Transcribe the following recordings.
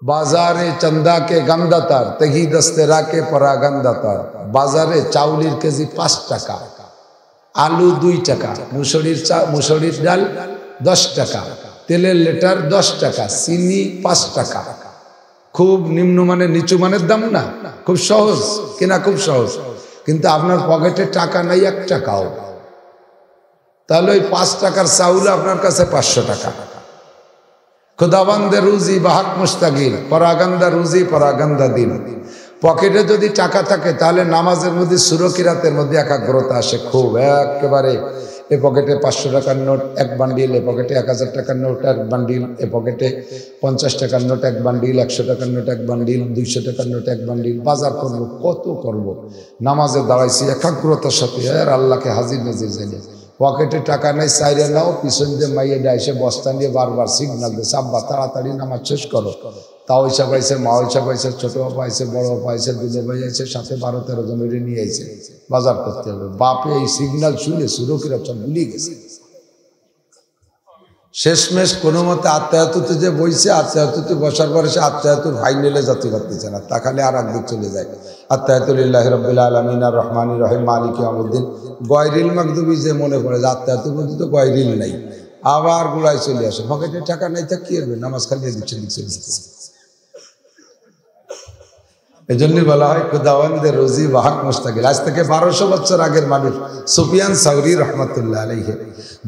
বাজারে চন্দা কে গমদাতার তেহি দস্তেরা কে পরাগন্দাতার। বাজারে চাউলের কেজি 5 টাকা, আলু 2 টাকা, মুসুরির ডাল 10 টাকা, তেলের লিটার 10 টাকা, চিনি 5 টাকা। খুব নিম্নমানের নিচু মানের দাম না, খুব সহজ কিনা, খুব সহজ। কিন্তু আপনার পকেটে টাকা নাই 1 টাকাও, তাহলে ওই 5 টাকার চাউল আপনার কাছে 500 টাকা। খুদাবন্দে রুজি বাহাক মুস্তাগিল, পরাগন্দা রুজি পরাগন্দা দিন। পকেটে যদি টাকা থাকে তাহলে নামাজের মধ্যে সুরকিরাতের মধ্যে একাগ্রতা আসে খুব। একেবারে এ পকেটে 500 টাকার নোট 1 বান্ডিল, এ পকেটে 1000 টাকার নোট 1 বান্ডিল, এ পকেটে 50 টাকার নোট 1 বান্ডিল, 100 টাকার নোট 1 বান্ডিল, 200 টাকার নোট 1 বান্ডিল। বাজার করব, কত করব। নামাজে দাঁড়াইছি একাগ্রতার সাথে, আর আল্লাহকে হাজির নাজির জানি। পকেটে টাকা নাই, চাইরে নাও, পিছন দিয়ে মাইয়েটা এসে বস্তা নিয়ে বারবার সিগনাল দিচ্ছে, আব্বা তাড়াতাড়ি নামাজ শেষ করো। তাও হিসাব আইছে, মা হিসাব আইছে, ছোট বাবা আইছে, বড় বাবা আইছে, দুধ ভাই আইছে, সাথে 12-13 জন নিয়ে আইছে। বাজার করতে হবে। বাপে এই সিগনাল শুনে সুরকিরা সব ভুলিয়ে গেছে। শেষমেশ কোনো মতে আত্মায়াতুতে যে বইছে, আত্মায়াতুতে বসার পরে সে আত্মায়াতুর ফাইনালে যাতে পারতেছে না, তা খালি আর একদিক চলে যায়। আত্মায়াতুলিল্লাহি রাব্বিল আলামিন আর রহমানির রহিম মালিকি ইয়াউমিদ্দিন। গয়রিল মাগদুবি যে মনে পড়ে যে আত্মায়াতুর মধ্যে তো গয়রিল নাই, আবার গুলাই চলে আসে। পকেটে টাকা নাই তা কি হবে, নামাজ খালি দিচ্ছে দিচ্ছে দিচ্ছে। এই জন্যই বলা হয় খুদাওয়ান্দে রোজি বাহাক মুস্তাকিল। আজ থেকে 1200 বছর আগের মানুষ সুফিয়ান সাউরি রহমতুল্লাহ আলাইহি,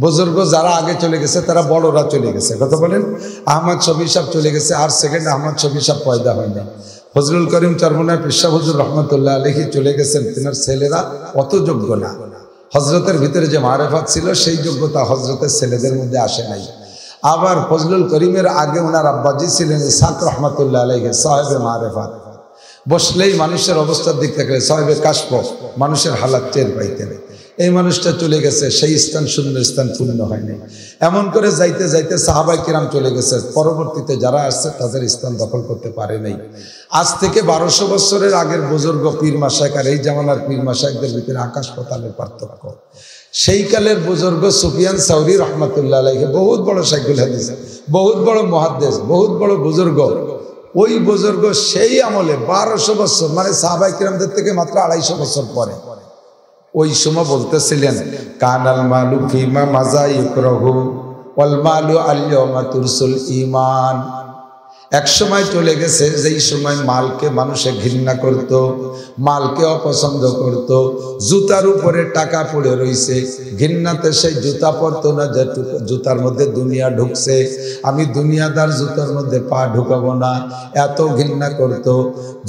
বুজুর্গ যারা আগে চলে গেছে তারা বড়রা চলে গেছে। কথা বলেন, আহমদ শফি সাহেব চলে গেছে, আর সেকেন্ড আহমদ শফি সাহেব পয়দা হয় না। ফজলুল করিম চরমনায় পেশা হুজুর রহমতুল্লাহ আলাইহি চলে গেছেন, তিনার ছেলেরা অত যোগ্য না। হজরতের ভিতরে যে মারেফাত ছিল সেই যোগ্যতা হজরতের ছেলেদের মধ্যে আসে নাই। আবার ফজলুল করিমের আগে ওনার আব্বাজি ছিলেন ইসহাক রহমতুল্লাহ আলাইহি, সাহেবে মারেফাত। বসলেই মানুষের অবস্থার দিক থেকে সাহেবে কাশফ, মানুষের হালাত টের পাইতেন। এই মানুষটা চলে গেছে, সেই স্থান শূন্য স্থান পূর্ণ হয়নি। এমন করে যাইতে যাইতে সাহাবায়ে কিরাম চলে গেছে, পরবর্তীতে যারা আসছে তাদের স্থান দখল করতে পারে নাই। আজ থেকে 1200 বছরের আগের বুজুর্গ পীর মাশায়েখ আর এই জামানার পীর মাশায়েখদের ভিতরে আকাশ পাতালের পার্থক্য। সেই কালের বুজুর্গ সুফিয়ান সাউরি রহমতুল্লাহ আলাইহি বহুত বড় শাইখুল হাদিস, বহুত বড় মুহাদ্দিস, বহুত বড় বুজুর্গ। ওই বুজুর্গ সেই আমলে 1200 বছর, মানে সাহাবায়ে কিরামদের থেকে মাত্র 250 বছর পরে, ওই সময় বলতেছিলেন কানাল মালু ফিমা মাজা ইকরাহু ওয়াল মালু আল ইয়াউমা তুরসুল ঈমান। এক সময় চলে গেছে যেই সময় মালকে মানুষে ঘৃণা করত, মালকে অপছন্দ করত। জুতার উপরে টাকা পড়ে রইছে, ঘৃণাতে সেই জুতা পরতো না, যে জুতার মধ্যে দুনিয়া ঢুকছে, আমি দুনিয়াদার জুতার মধ্যে পা ঢুকাবো না, এত ঘৃণা করত।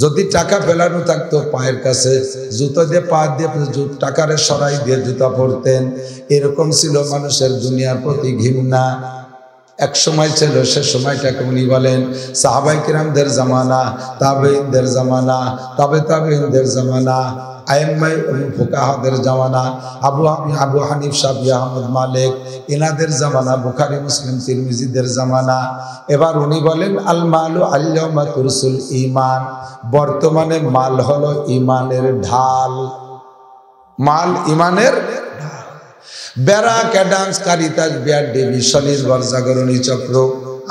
যদি টাকা ফেলানো থাকতো পায়ের কাছে, জুতা দিয়ে পা দিয়ে টাকারে সরাই দিয়ে জুতা পরতেন। এরকম ছিল মানুষের দুনিয়ার প্রতি ঘৃণা। এক সময় ছিল, সে সময়টাকে উনি বলেন সাহাবায়ে কিরামদের জামানা, তাবেঈনদের জামানা, তাবেঈনদের জামানা, আইম্মায়ে ফুকাহাদের জামানা, আবু হানিফ, শাফিঈ, আহমদ, মালিক, এনাদের জামানা, বুখারী, মুসলিম, তিরমিজিদের জামানা। এবার উনি বলেন আল মালু আল ইয়াউমা তুরসুল ঈমান। বর্তমানে মাল হলো ঈমানের ঢাল, মাল ঈমানের বেড়া, ক্যাডান্স, কারিতাস, বিআর, ডিবি, স্বনির্ভর জাগরণী চক্র,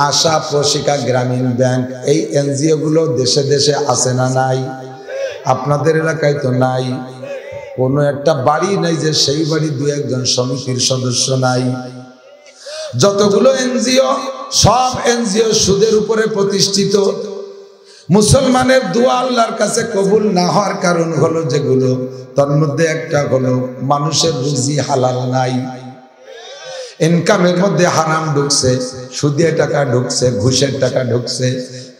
আশা, প্রশিকা, গ্রামীণ ব্যাংক, এই এনজিও গুলো দেশে দেশে আছে না নাই? আপনাদের এলাকায় তো নাই। কোনো একটা বাড়ি নাই যে সেই বাড়ি 2-1 জন সমিতির সদস্য নাই। যতগুলো এনজিও, সব এনজিও সুদের উপরে প্রতিষ্ঠিত। মুসলমানের দোয়া আল্লাহর কাছে কবুল না হওয়ার কারণ হলো যেগুলো, তার মধ্যে একটা হলো মানুষের রুজি হালাল নাই, ইনকামের মধ্যে হারাম ঢুকছে, সুদের টাকা ঢুকছে, ঘুষের টাকা ঢুকছে,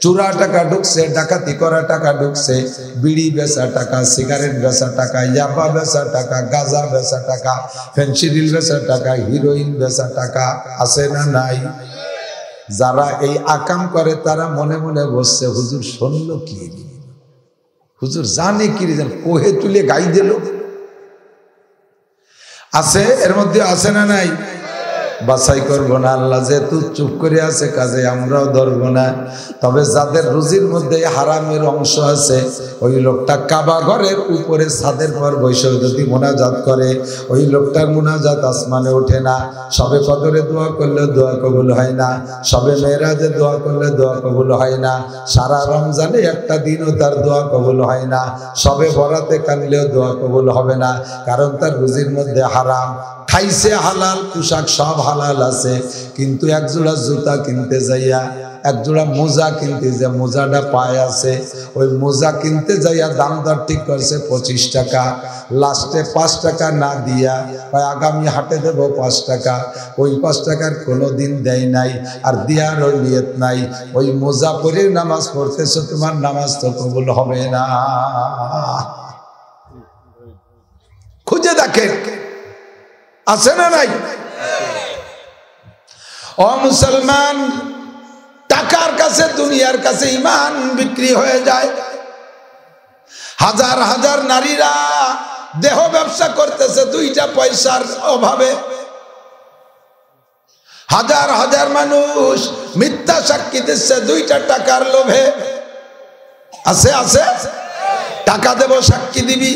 চুরা টাকা ঢুকছে, ডাকাতি করা টাকা ঢুকছে, বিড়ি বেচা টাকা, সিগারেট বেচা টাকা, ইয়াবা বেচা টাকা, গাঁজা বেচা টাকা, ফেন্সিডিল বেচা টাকা, হিরোইন বেচা টাকা, আছে না নাই? যারা এই আকাম করে তারা মনে মনে বসছে হুজুর শুনলো কি, হুজুর জানে কি, কোহে তুলে গাই দিল। আছে এর মধ্যে, আছে না নাই? বাছাই করবো না আল্লাহ, যেহেতু চুপ করে আছে কাজে আমরাও ধরবো না। তবে যাদের রুজির মধ্যে হারামের অংশ আছে, ওই লোকটা কাবা ঘরের উপরে ছাদের পর বৈশাখ যদি মোনাজাত করে, ওই লোকটার মোনাজাত আসমানে ওঠে না। সবে কদরে দোয়া করলে দোয়া কবুল হয় না, সবে মেরাজে দোয়া করলে দোয়া কবুল হয় না, সারা রমজানে একটা দিনও তার দোয়া কবুল হয় না, সবে বরাতে কানলেও দোয়া কবুল হবে না, কারণ তার রুজির মধ্যে হারাম। খাইছে হালাল, পোশাক সব হালাল আছে, কিন্তু এক জোড়া জুতা কিনতে যাইয়া, এক জোড়া মোজা কিনতে যে মোজাটা পায়ে আছে, ওই মোজা কিনতে যাইয়া দাম দর ঠিক করছে 25 টাকা, লাস্টে 5 টাকা না দিয়া আগামী হাটে দেবো 5 টাকা, ওই 5 টাকার কোনোদিন দেয় নাই, আর দিয়ার ওই নিয়ত নাই। ওই মোজা পরে নামাজ পড়তেছো, তোমার নামাজ তো কবুল হবে না। খুঁজে দেখেন আছে না নাই? ও মুসলমান, টাকার কাছে দুনিয়ার কাছে ঈমান বিক্রি হয়ে যায়। হাজার হাজার নারীরা দেহ ব্যবসা করতেছে 2টা পয়সার অভাবে। হাজার হাজার মানুষ মিথ্যা সাক্ষী দিচ্ছে 2টা টাকার লোভে। আছে আছে, টাকা দেব সাক্ষী দিবি।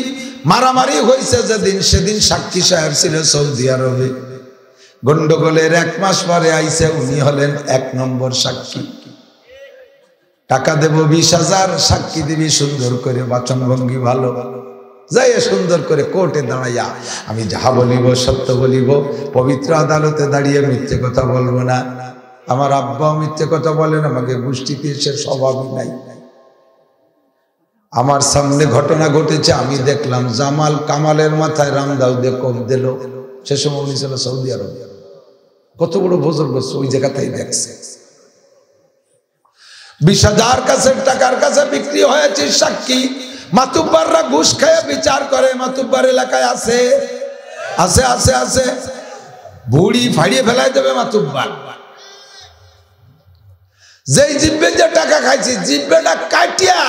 মারামারি হয়েছে যেদিন, সেদিন সাক্ষী সাহেব ছিল সৌদি আরবে। গন্ডগোলের 1 মাস পরে আইছে, উনি হলেন 1 নম্বর সাক্ষী। টাকা দেব 20,000, সাক্ষী দিবি সুন্দর করে, বাচনভঙ্গি ভালো, যাই সুন্দর করে কোর্টে দাঁড়াইয়া আমি যাহা বলিব সত্য বলিব, পবিত্র আদালতে দাঁড়িয়ে মিথ্যে কথা বলবো না। আমার আব্বাও মিথ্যে কথা বলেন, আমাকে গোষ্ঠীতে সে স্বভাবই নাই। আমার সামনে ঘটনা ঘটেছে, আমি দেখলাম। জামাল কামালের মাথায় রামদাউদে কোপ দিল। সে সময় উনি ছিল সৌদি আরব। কত বড় বুজুর্গ, ওই জায়গাতেই দেখছে। 20,000 কাছের টাকার কাছে বিক্রি হয়েছে সাক্ষী। মাতুব্বাররা ঘুষ খেয়ে বিচার করে। মাতুব্বার এলাকায় আছে আছে আছে আছে, বুড়ি ফাড়িয়ে ফেলাই দেবে মাতুব্বার। যেই জিব্বে যে টাকা খাইছি, জিব্বেটা কাটিয়া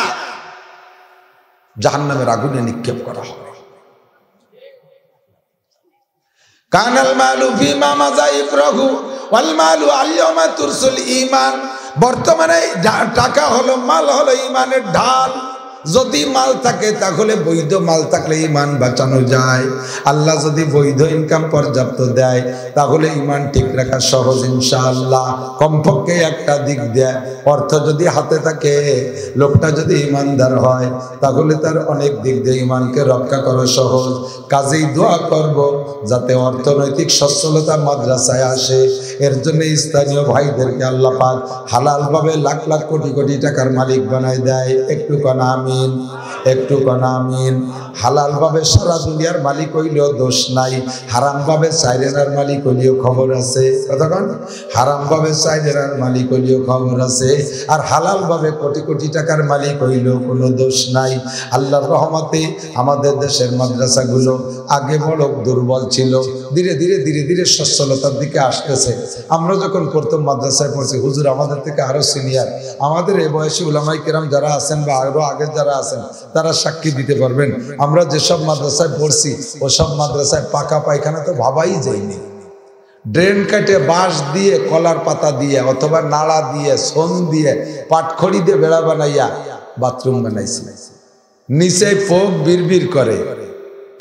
জাহান্নামের আগুনে নিক্ষেপ করা হবে। কানাল মালু ফিমা মাযাইফরাহু ওয়াল মালু আল-ইয়াওমা তুরসুল ঈমান। বর্তমানে টাকা হলো, মাল হলো ঈমানের ঢাল। যদি মাল থাকে তাহলে বৈধ মাল থাকলে ঈমান বাঁচানো যায়। আল্লাহ যদি বৈধ ইনকাম পর্যাপ্ত দেয় তাহলে ঈমান ঠিক রাখা সহজ ইনশাআল্লাহ। কমপক্ষে একটা দিক দেয়, অর্থ যদি হাতে থাকে, লোকটা যদি ঈমানদার হয়, তাহলে তার অনেক দিক দিয়ে ঈমানকে রক্ষা করা সহজ। কাজেই দোয়া করব যাতে অর্থনৈতিক সচ্ছলতা মাদ্রাসায় আসে। এর জন্য স্থানীয় ভাইদেরকে আল্লাহ পাক হালালভাবে লাখ লাখ কোটি কোটি টাকার মালিক বানায় দেয়। একটু কানা আমিন, একটু কানা আমিন। হালালভাবে সারা দুনিয়ার মালিক হইলেও দোষ নাই, হারামভাবে চাইরেনার মালিক হইলেও খবর আছে। কতক্ষণ? হারামভাবে চাইরেনার মালিক হইলেও খবর আছে, আর হালালভাবে কোটি কোটি টাকার মালিক হইলেও কোনো দোষ নাই। আল্লাহর রহমতে আমাদের দেশের মাদ্রাসাগুলো আগে বড় দুর্বল ছিল, ধীরে ধীরে ধীরে ধীরে সচ্ছলতার দিকে আসতেছে। আমরা যখন প্রথম মাদ্রাসায় পড়ছি, হুজুর আমাদের থেকে আরো সিনিয়র, আমাদের এই বয়সী উলামায়ে কেরাম যারা আছেন বা আরো আগে যারা আছেন, তারা সাক্ষী দিতে পারবেন। আমরা যেসব মাদ্রাসায় পড়ছি ওসব মাদ্রাসায় পাকা পায়খানা তো ভাবাই যায়নি। ড্রেন কাটে বাঁশ দিয়ে, কলার পাতা দিয়ে, অথবা নাড়া দিয়ে, সোন দিয়ে, পাটখড়ি দিয়ে বেড়া বানাইয়া বাথরুম বানাইছি। নিচে ফোক বিড়বিড় করে,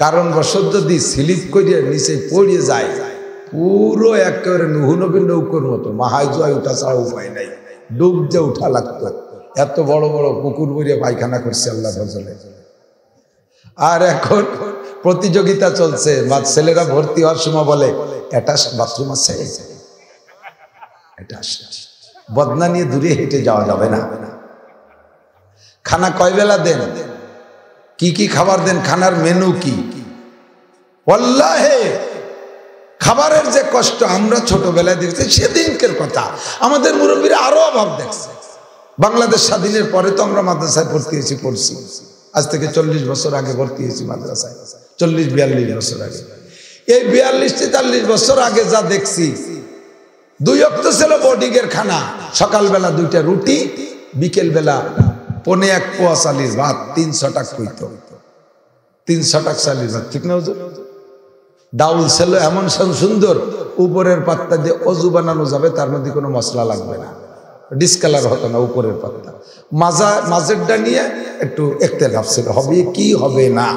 কারণ বশত যদি স্লিপ করিয়ে নিচে পড়ে যায়, পুরো একেবারে নুহুনবীর নৌকোর মতো মাহাই জয় উঠা ছাড়া উপায় নাই, ডুব যে উঠা লাগতো। এত বড় বড় পুকুর ভরিয়ে পায়খানা করছে আল্লাহ ফজলে। আর এখন প্রতিযোগিতা চলছে, ছেলেরা ভর্তি হওয়ার সময় বলে এটা বাথরুম আছে, এটা বদনা নিয়ে দূরে হেঁটে যাওয়া যাবে না। খানা কয় বেলা দেন, কি কি খাবার দেন, খানার মেনু কি? ওয়াল্লাহি খাবারের যে কষ্ট আমরা ছোটবেলায় দেখছি, সেদিনকের কথা। আমাদের মুরব্বীরা আরো অভাব দেখছে। বাংলাদেশ স্বাধীনের পরে তো আমরা মাদ্রাসায় ভর্তি হয়েছি, পড়ছি। আজ থেকে 40 বছর আগে ভর্তি হয়েছি মাদ্রাসায়, 40-42 বছর আগে। এই 42-43 বছর আগে যা দেখছি, 2 ওয়াক্ত ছিল বোর্ডিংয়ের খানা। সকালবেলা 2টা রুটি, বিকেল বেলা 1.25 পোয়া চালির ভাত, 300 টাকা হইত। 300 টাকা চালির ভাত, ঠিক না হুজুর? ডাউল ছিল এমন সুন্দর, উপরের পাত্তা দিয়ে অজু বানানো যাবে, তার মধ্যে কোনো মশলা লাগবে না, ডিসকালার হতো না উপরের পাত্তা। মাঝেরটা নিয়ে একটু ইখতিলাফ ছিল, হবে কি হবে না।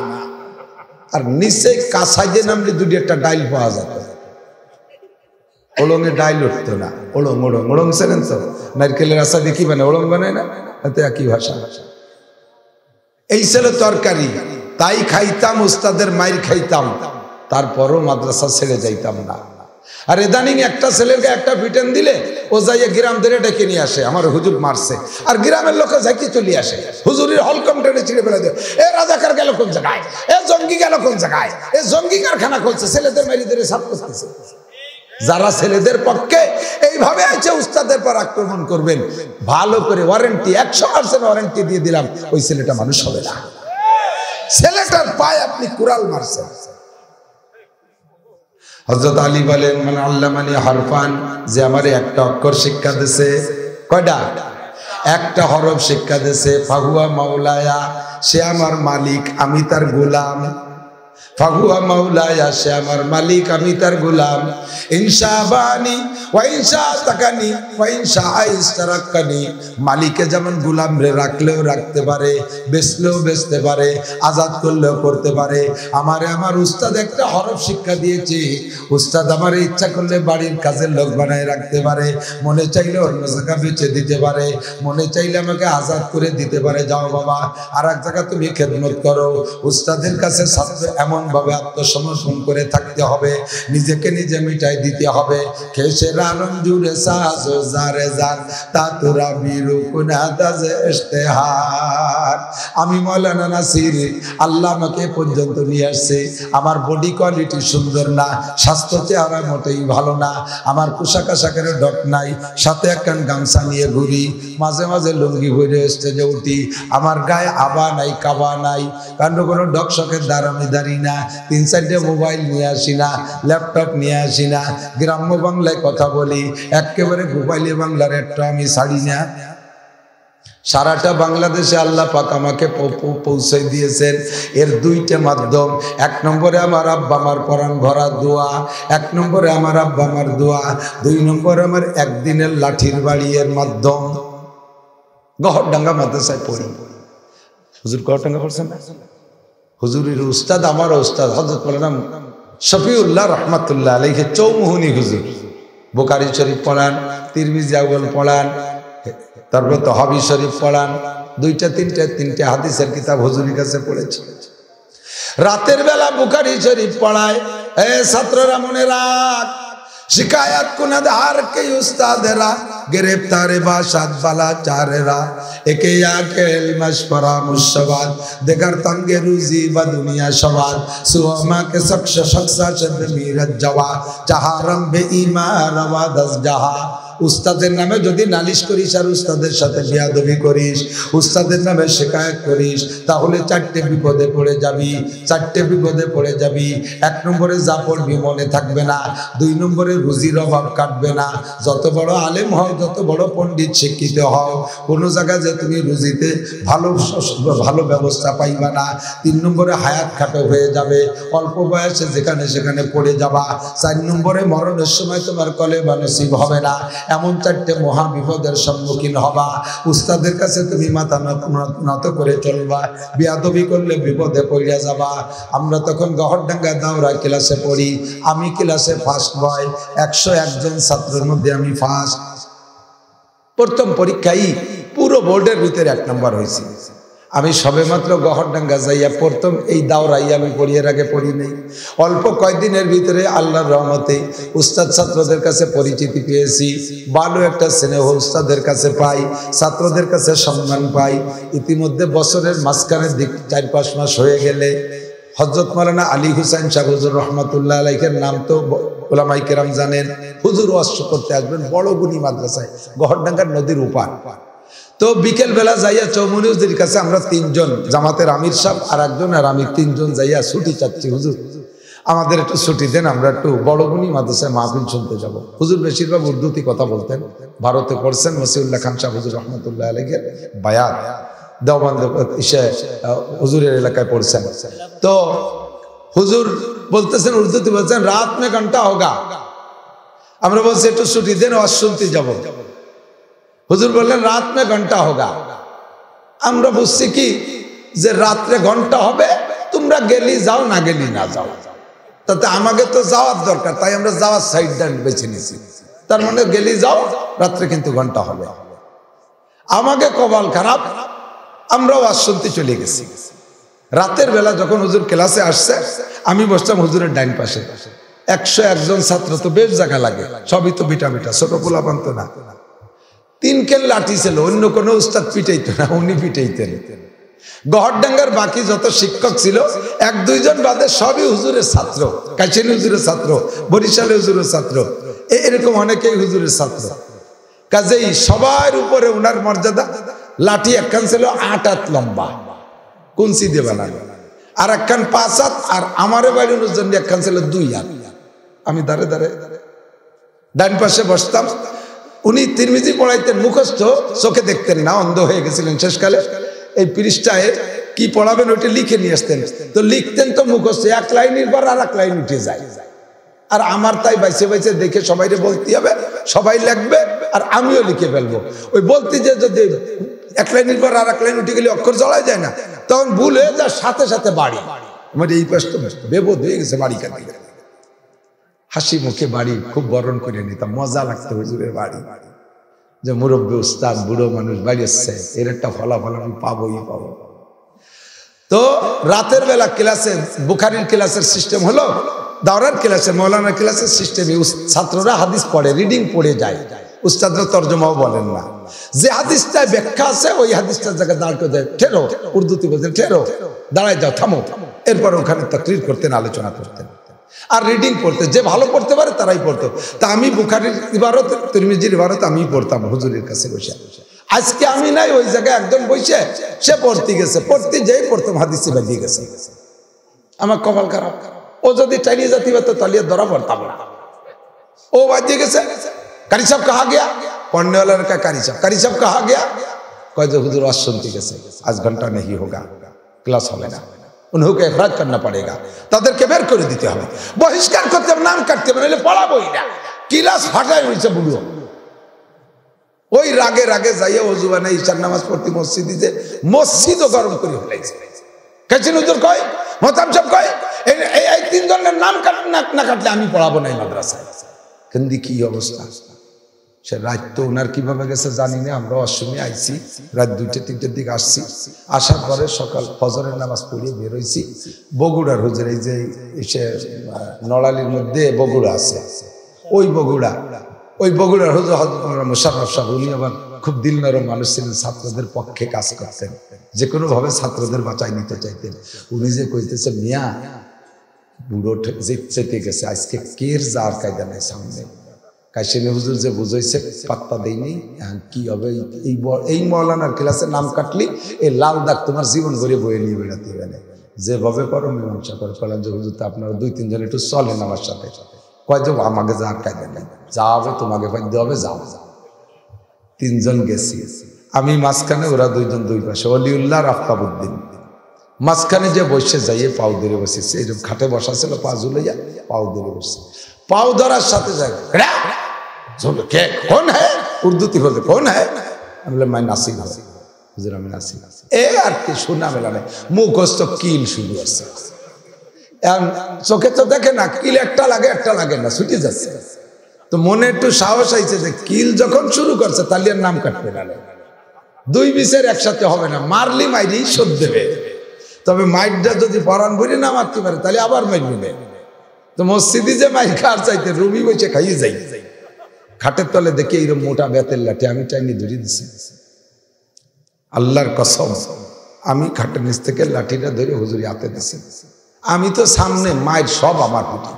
আর নিচে কাঁসাই দিয়ে নামলে দুটি একটা ডাইল পাওয়া যেত, ওলঙে ডাইল উঠতো না। ওলং ওলং ওলং ছিলেন তো, নারকেলের আশা দেখি মানে ওলং বানায় না, এতে একই ভাষা। এই ছিল তরকারি, তাই খাইতাম, উস্তাদের মাইর খাইতাম, তারপরও মাদ্রাসা ছেড়ে যাইতাম না। আর ইদানিং একটা ছেলেকে একটা পিটেন দিলে ও যাইয়া গ্রাম ধরে ডেকে নিয়ে আসে, আমার হুজুর মারছে, আর গ্রামের লোকে যাইতে চলে আসে, হুজুরের হলকম টেনে ছিঁড়ে ফেলে দেয়। এ রাজাকার গেল কোন জায়গায়, এ জঙ্গি গেল কোন জায়গায়, এ জঙ্গি কারখানা করছে, ছেলেদের মারি ধরে সাপ করতেছে। যারা ছেলেদের পক্ষে এইভাবে আছে উস্তাদের পর আক্রমণ করবেন, ভালো করে ওয়ারেন্টি 100% ওয়ারেন্টি দিয়ে দিলাম, ওই ছেলেটা মানুষ হবে না। ছেলেটার পায়ে আপনি কুড়াল মারছেন। হযরত আলী বলেন, মানে আল্লামানি হরফান, যে আমারে একটা অক্ষর শিক্ষা দিয়েছে, কয়টা? একটা হরফ শিক্ষা দিয়েছে। ফাহুয়া মাওলায়া, সে আমার মালিক, আমি তার গোলাম। ফাহুয়া মাওলায়া, সে আমার মালিক, আমি তার গোলাম। ইনশা বানি ওয়া ইনশা তাকানি ওয়া ইনশা আইস্তারাকানি, মালিকে যেমন গোলাম রে রাখলেও রাখতে পারে, বেচলেও বেচতে পারে, আজাদ করলেও করতে পারে। আমারে আমার উস্তাদ একটা হরফ শিক্ষা দিয়েছে, উস্তাদ আমার ইচ্ছা করলে বাড়ির কাজের লোক বানায় রাখতে পারে, মনে চাইলে অন্য জায়গা বেচে দিতে পারে, মনে চাইলে আমাকে আজাদ করে দিতে পারে, যাও বাবা আর এক জায়গা তুমি খেদমত করো। উস্তাদের কাছে ছাত্র এমন ভাবে আত্মসমর্পণ করে থাকতে হবে, নিজেকে নিজে মিটাই দিতে হবে। খেসের আলম জুড়ে সাজো জারে জান তা তোরা বিরু কুনাদাজে ইশতেহার। আমি মাওলানা নাসির, আল্লাহ আমাকে পর্যন্ত নিয়ে আসছে, আমার বডি কোয়ালিটি সুন্দর না, স্বাস্থ্য চেহারা মোটেই ভালো না, আমার পোশাক আশাকের ডক নাই, সাথে একখান গামছা নিয়ে ঘুরি, মাঝে মাঝে লুঙ্গি ভরে স্টেজে উঠি, আমার গায়ে আবা নাই কাবা নাই, কারণ কোনো ডক শখের দাঁড়ামি দাঁড়ি না, 3-4টে মোবাইল নিয়ে আসি না, ল্যাপটপ নিয়ে আসি না, গ্রাম্য বাংলায় কথা বলি, একেবারে গোপালী বাংলার একটা আমি ছাড়ি না। সারাটা বাংলাদেশে আল্লাহ পাক আমাকে পৌঁছে দিয়েছেন এর দুইটা মাধ্যম। 1 নম্বরে আমার আব্বা আমার পরাণ ভরা দোয়া, 1 নম্বরে আমার আব্বা আমার দোয়া, 2 নম্বরে আমার একদিনের লাঠির বাড়ি এর মাধ্যম। গহরডাঙ্গা মাদ্রাসায় পড়ি, হুজুর গহরডাঙ্গা পড়ছেন না? হুজুরের উস্তাদ আমার উস্তাদ হযরত মাওলানা শফিউল্লাহ রহমাতুল্লাহ আলাইহি চৌমুহনী হুজুর, বুখারী শরীফ পড়ান, তিরমিজি আউয়াল পড়ান, তারপর তহাবি শরীফ পড়ান, 2-3টে হাদিসের কিতাব হুজুরের কাছে পড়েছি। রাতের বেলা বুখারী শরীফ পড়ায়, এ ছাত্ররা মনে রাখ, शिकायत कुनदार के उस्तादेरा गिरफ्तारे बाशाद बाला चारेरा एके याकेल मशवरा मुशवाद देगर तंगे रूजी व दुनिया शवाद सुहमा के सक्ष शख्सा शब्द मीरत जवा जहारम बे ईमान रवा दस जहा। উস্তাদের নামে যদি নালিশ করিস আর উস্তাদের সাথে বেয়াদবি করিস, উস্তাদের নামে শিকায়ত করিস, তাহলে 4টে বিপদে পড়ে যাবি, 4টে বিপদে পড়ে যাবি। 1 নম্বরে যা পড়বি মনে থাকবে না, 2 নম্বরে রুজির অভাব কাটবে না। যত বড় আলেম হও, যত বড় পণ্ডিত শিক্ষিত হও, কোনো জায়গায় যে তুমি রুজিতে ভালো ব্যবস্থা পাইবা না। 3 নম্বরে হায়াত খাটো হয়ে যাবে, অল্প বয়সে যেখানে সেখানে পড়ে যাবা। 4 নম্বরে মরণের সময় তোমার কলেমা নসিব হবে না। এমন 4টে মহা বিপদের সম্মুখীন হবা। উস্তাদের কাছে তুমি মাথা নত করে চলবা, বেয়াদবি করলে বিপদে পড়ে যাবা। আমরা তখন গহরডাঙ্গা দাওরা ক্লাসে পড়ি, আমি ক্লাসে ফার্স্ট বয়, 101 জন ছাত্রের মধ্যে আমি ফার্স্ট। প্রথম পরীক্ষায় পুরো বোর্ডের ভিতরে 1 নম্বর হয়েছি। আমি সবেমাত্র গহরডাঙ্গা যাইয়া প্রথম এই দাওরাই আমি পড়িয়ে আগে পড়ি নেই। অল্প কয়েকদিনের ভিতরে আল্লাহর রহমতে উস্তাদ ছাত্রদের কাছে পরিচিতি পেয়েছি, ভালো একটা স্নেহ উস্তাদের কাছে পাই, ছাত্রদের কাছে সম্মান পাই। ইতিমধ্যে বছরের মাঝখানের দিক 4-5 মাস হয়ে গেলে হযরত মাওলানা আলী হুসাইন শাহ হুজুর রহমাতুল্লাহ আলাইহির নাম তো উলামায়ে কেরাম জানেন। হুজুর ওয়াজ করতে আসবেন বড় গুনি মাদ্রাসায়, গহরডাঙ্গার নদীর উপার। তো বিকেল বেলা যাইয়া চৌমুহনী হুজুরের কাছে আমরা 3 জন, জামাতের আমির সাহেব আর একজন, আর আমি 3 জন যাইয়া ছুটি চাচ্ছি, হুজুর আমাদের একটু ছুটি দেন, আমরা একটু বড়গুনি মাদ্রাসায় মাহফিল শুনতে যাব। হুজুর বেশিরভাগ উর্দুতে কথা বলতেন, ভারতে পড়ছেন, মসিউল্লাহ খান শাহ হুজুর রহমতুল্লাহ আলাইহির বায়াত দেওবন্দ হুজুরের এলাকায় পড়ছেন। তো হুজুর বলতেছেন উর্দুতে, বলছেন রাত মে ঘন্টা হোগা, আমরা বলছি একটু ছুটি দেন, ওয়াজ শুনতে যাব। হুজুর বললেন রাত মে ঘন্টা হোগা। আমরা বুঝছি কি যে রাত্রে ঘন্টা হবে, তোমরা গেলি যাও, না গেলি না যাও, তাতে আমাকে তো যাওয়ার দরকার, তাই আমরা যাওয়ার সাইডটা বেছে নিছি। তার মানে গেলি যাও, রাত্রে কিন্তু ঘন্টা হবে। আমাকে কপাল খারাপ, আমরা ওয়াজ শুনতে চলে গেছি। রাতের বেলা যখন হুজুর ক্লাসে আসছে, আমি বসতাম হুজুরের ডাইন পাশে। 101 জন ছাত্র তো বেশ জায়গা লাগে, সবই তো বিটা বিটা, ছোট পোলাপান তো না। 3 কেল লাঠি ছিল, অন্য কোনো উস্তাদ পিটাইতো না, উনি পিটাইতেন। গহরডাঙ্গার বাকি যত শিক্ষক ছিল 1-2 জন বাদে সবই হুজুরের ছাত্র, কাইছেন হুজুরের ছাত্র, বরিশালে হুজুরের ছাত্র, এরকম অনেকেই হুজুরের ছাত্র। কাজেই সবার উপরে উনার মর্যাদা। লাঠি একখান ছিল 8 হাত লম্বা, কুঞ্চি দিয়ে বানানো, আর একখান 5 হাত, আর আমারে বাড়ির জন্য একখান ছিল 2 হাত। আমি দাঁড়ে দাঁড়ে ডান পাশে বসতাম। উনি তিরমিজি পড়াইতেন, মুখস্থ, চোখে দেখতেন না, অন্ধ হয়ে গেছিলেন শেষকালে। এই পৃষ্ঠায় কি পড়াবেন ওইটা লিখে নিয়ে আসতেন, তো লিখতেন তো মুখস্থ, 1 লাইনের পর আর 1 লাইন উঠে যায়। আর আমার তাই বাইসে বাইসে দেখে সবাইরে বলতে হবে, সবাই লিখবে আর আমিও লিখে ফেলবো। ওই বলতে যে যদি 1 লাইনের পর আর 1 লাইন উঠে গেলে অক্ষর জড়াই যায় না, তখন ভুল হয়ে যায়, সাথে সাথে বাড়ি। আমার এই পাশ তো বেবোধ হয়ে গেছে বাড়ি কাটি। হাসি মুখে বাড়ি খুব বরণ করে নিতাম, মজা লাগতো হুজুরের বাড়ি, যে মুরব্বী উস্তাদ বুড়ো মানুষ বাড়ি আসছে, এর একটা ফলাফল আমি পাবোই পাবো। তো রাতের বেলা ক্লাসে, বুখারীর ক্লাসের সিস্টেম হলো, দাওরার ক্লাসে, মৌলানার ক্লাসের সিস্টেমে ছাত্ররা হাদিস পড়ে, রিডিং পড়ে যায়, উস্তাদরা তর্জমাও বলেন না। যে হাদিসটায় ব্যাখ্যা আছে ওই হাদিসটার জায়গায় দাঁড় করে দেয়, ঠেরো, উর্দুতে বলতেন ঠেরো, দাঁড়ায় যাও, থামো। এরপর ওখানে তাকরীর করতেন, আলোচনা করতেন, আর রিডিং পড়তে, যে ভালো পড়তে পারে তারাই পড়তো। তা আমি বুখারীর ইবারত, তিরমিজির ইবারত আমি পড়তাম হুজুরের কাছে বসে। আজকে আমি নাই, ওই জায়গায় একজন বসে, সে পড়তে গেছে, পড়তে যেই পড়তাম হাদিসে বাজিয়ে গেছে। আমার কপাল খারাপ, ও যদি চালিয়ে যেতে পারতো তাহলে ধরা পড়তাম না। ও বাজিয়ে গেছে, কারি সাহেব কাহা গিয়া, পড়নে वाला का কারি সাহেব কাহা গিয়া, কয় যে হুজুর ওয়াজ শুনতে গেছে, আজ ঘন্টা নেই হোগা, ক্লাস হবে না, উনহুকে ইখরাজ করনা পড়েগা, তাদেরকে বের করে দিতে হবে, বহিষ্কার করতে হবে, নাম কাটতে হবে, নাহলে পড়াবোই না। ক্লাস ফাটাই হয়েছে বুড়ো। ওই রাগে রাগে যাইয়া ওযু বানাই ঈশার নামাজ পড়তে মসজিদে, যে মসজিদও গরম করে ফেলাইছে। কাছেন হুজুর কয়, মোহতাম সাহেব কয়, এই 3 জনের নাম না কাটলে আমি পড়াবো না এই মাদ্রাসায়। কিন্তু কি অবস্থা, সে রাত তো ওনার কিভাবে গেছে জানি না। আমরা অসময়ে আইছি, রাত 2টা-3টার দিকে আসছি, আসার পরে সকাল ফজরের নামাজ পড়িয়ে বের হয়েছি। বগুড়ার হুজুর, এই যে সে নড়ালির মধ্যে বগুড়া আছে, ওই বগুড়ার হুজুর হযরত মুশাররফ সাহেব, উনি আবার খুব দিল নরম মানুষ ছিলেন, ছাত্রদের পক্ষে কাজ করতেন, যে কোনো ভাবে ছাত্রদের বাঁচাই নিতে চাইতেন। উনি যে কইতেছে, মিয়া বুড়ো যেতে গেছে, আজকে কের যার কায়দা নাই সামনে। কাশিনী হুজুর যে বুঝাইছে পাত্তা দেয়নি, কি হবে, এই মৌলানার ক্লাসে নাম কাটলি এই লাল দাগ তোমার জীবন ভরে বয়ে নিয়ে বেড়াতে হবে না, যেভাবে করো মীমাংসা করে। বললাম যে হুজুর, তো আপনারা 2-3 জন একটু চলেন আমার সাথে। কয় যে আমাকে যার কায়দা নেই, যা হবে তোমাকে ফাইতে হবে, যাও। 3 জন গেছি, আমি মাঝখানে, ওরা 2 জন 2 পাশে, অলিউল্লাহ আর আফতাবউদ্দিন। মাঝখানে যে বসে যাইয়ে পাও ধরে বসেছে, এইরকম খাটে বসা ছিল, পা ঝুলাইয়া পাও ধরে বসছে। পাও ধরার সাথে যায়, কোন হ্যাঁ, উর্দুতে বলতে কোন হ্যাঁ, আমি বললাম মাই নাসির হুজুর, আমি নাসির। আর কি শোনা মেলা নেই, মুখস্থ কিল শুরু আসছে। চোখে তো দেখে না, কিল একটা লাগে না, ছুটে যাচ্ছে। তো মনে একটু সাহস আইছে যে কিল যখন শুরু করছে তাহলে আর নাম কাটবে না, 2 বিচার একসাথে হবে না, মারলি মাইরি শোধ দেবে। তবে মাইরটা যদি পরান ভরে না মারতে পারে তাহলে আবার মারবে। তো মসজিদে যে মাইর খাওয়ার চাইতে রুমি বসে খাইয়ে যাই, খাটের তলে দেখে এইরকম মোটা বেতের লাঠি আমি টাইনি ধরে দিছি। আল্লাহর কসম, আমি খাটের নিচ থেকে লাঠিটা ধরে হুজুরি হাতে দিছি। আমি তো সামনে, মায়ের সব আমার পিঠে,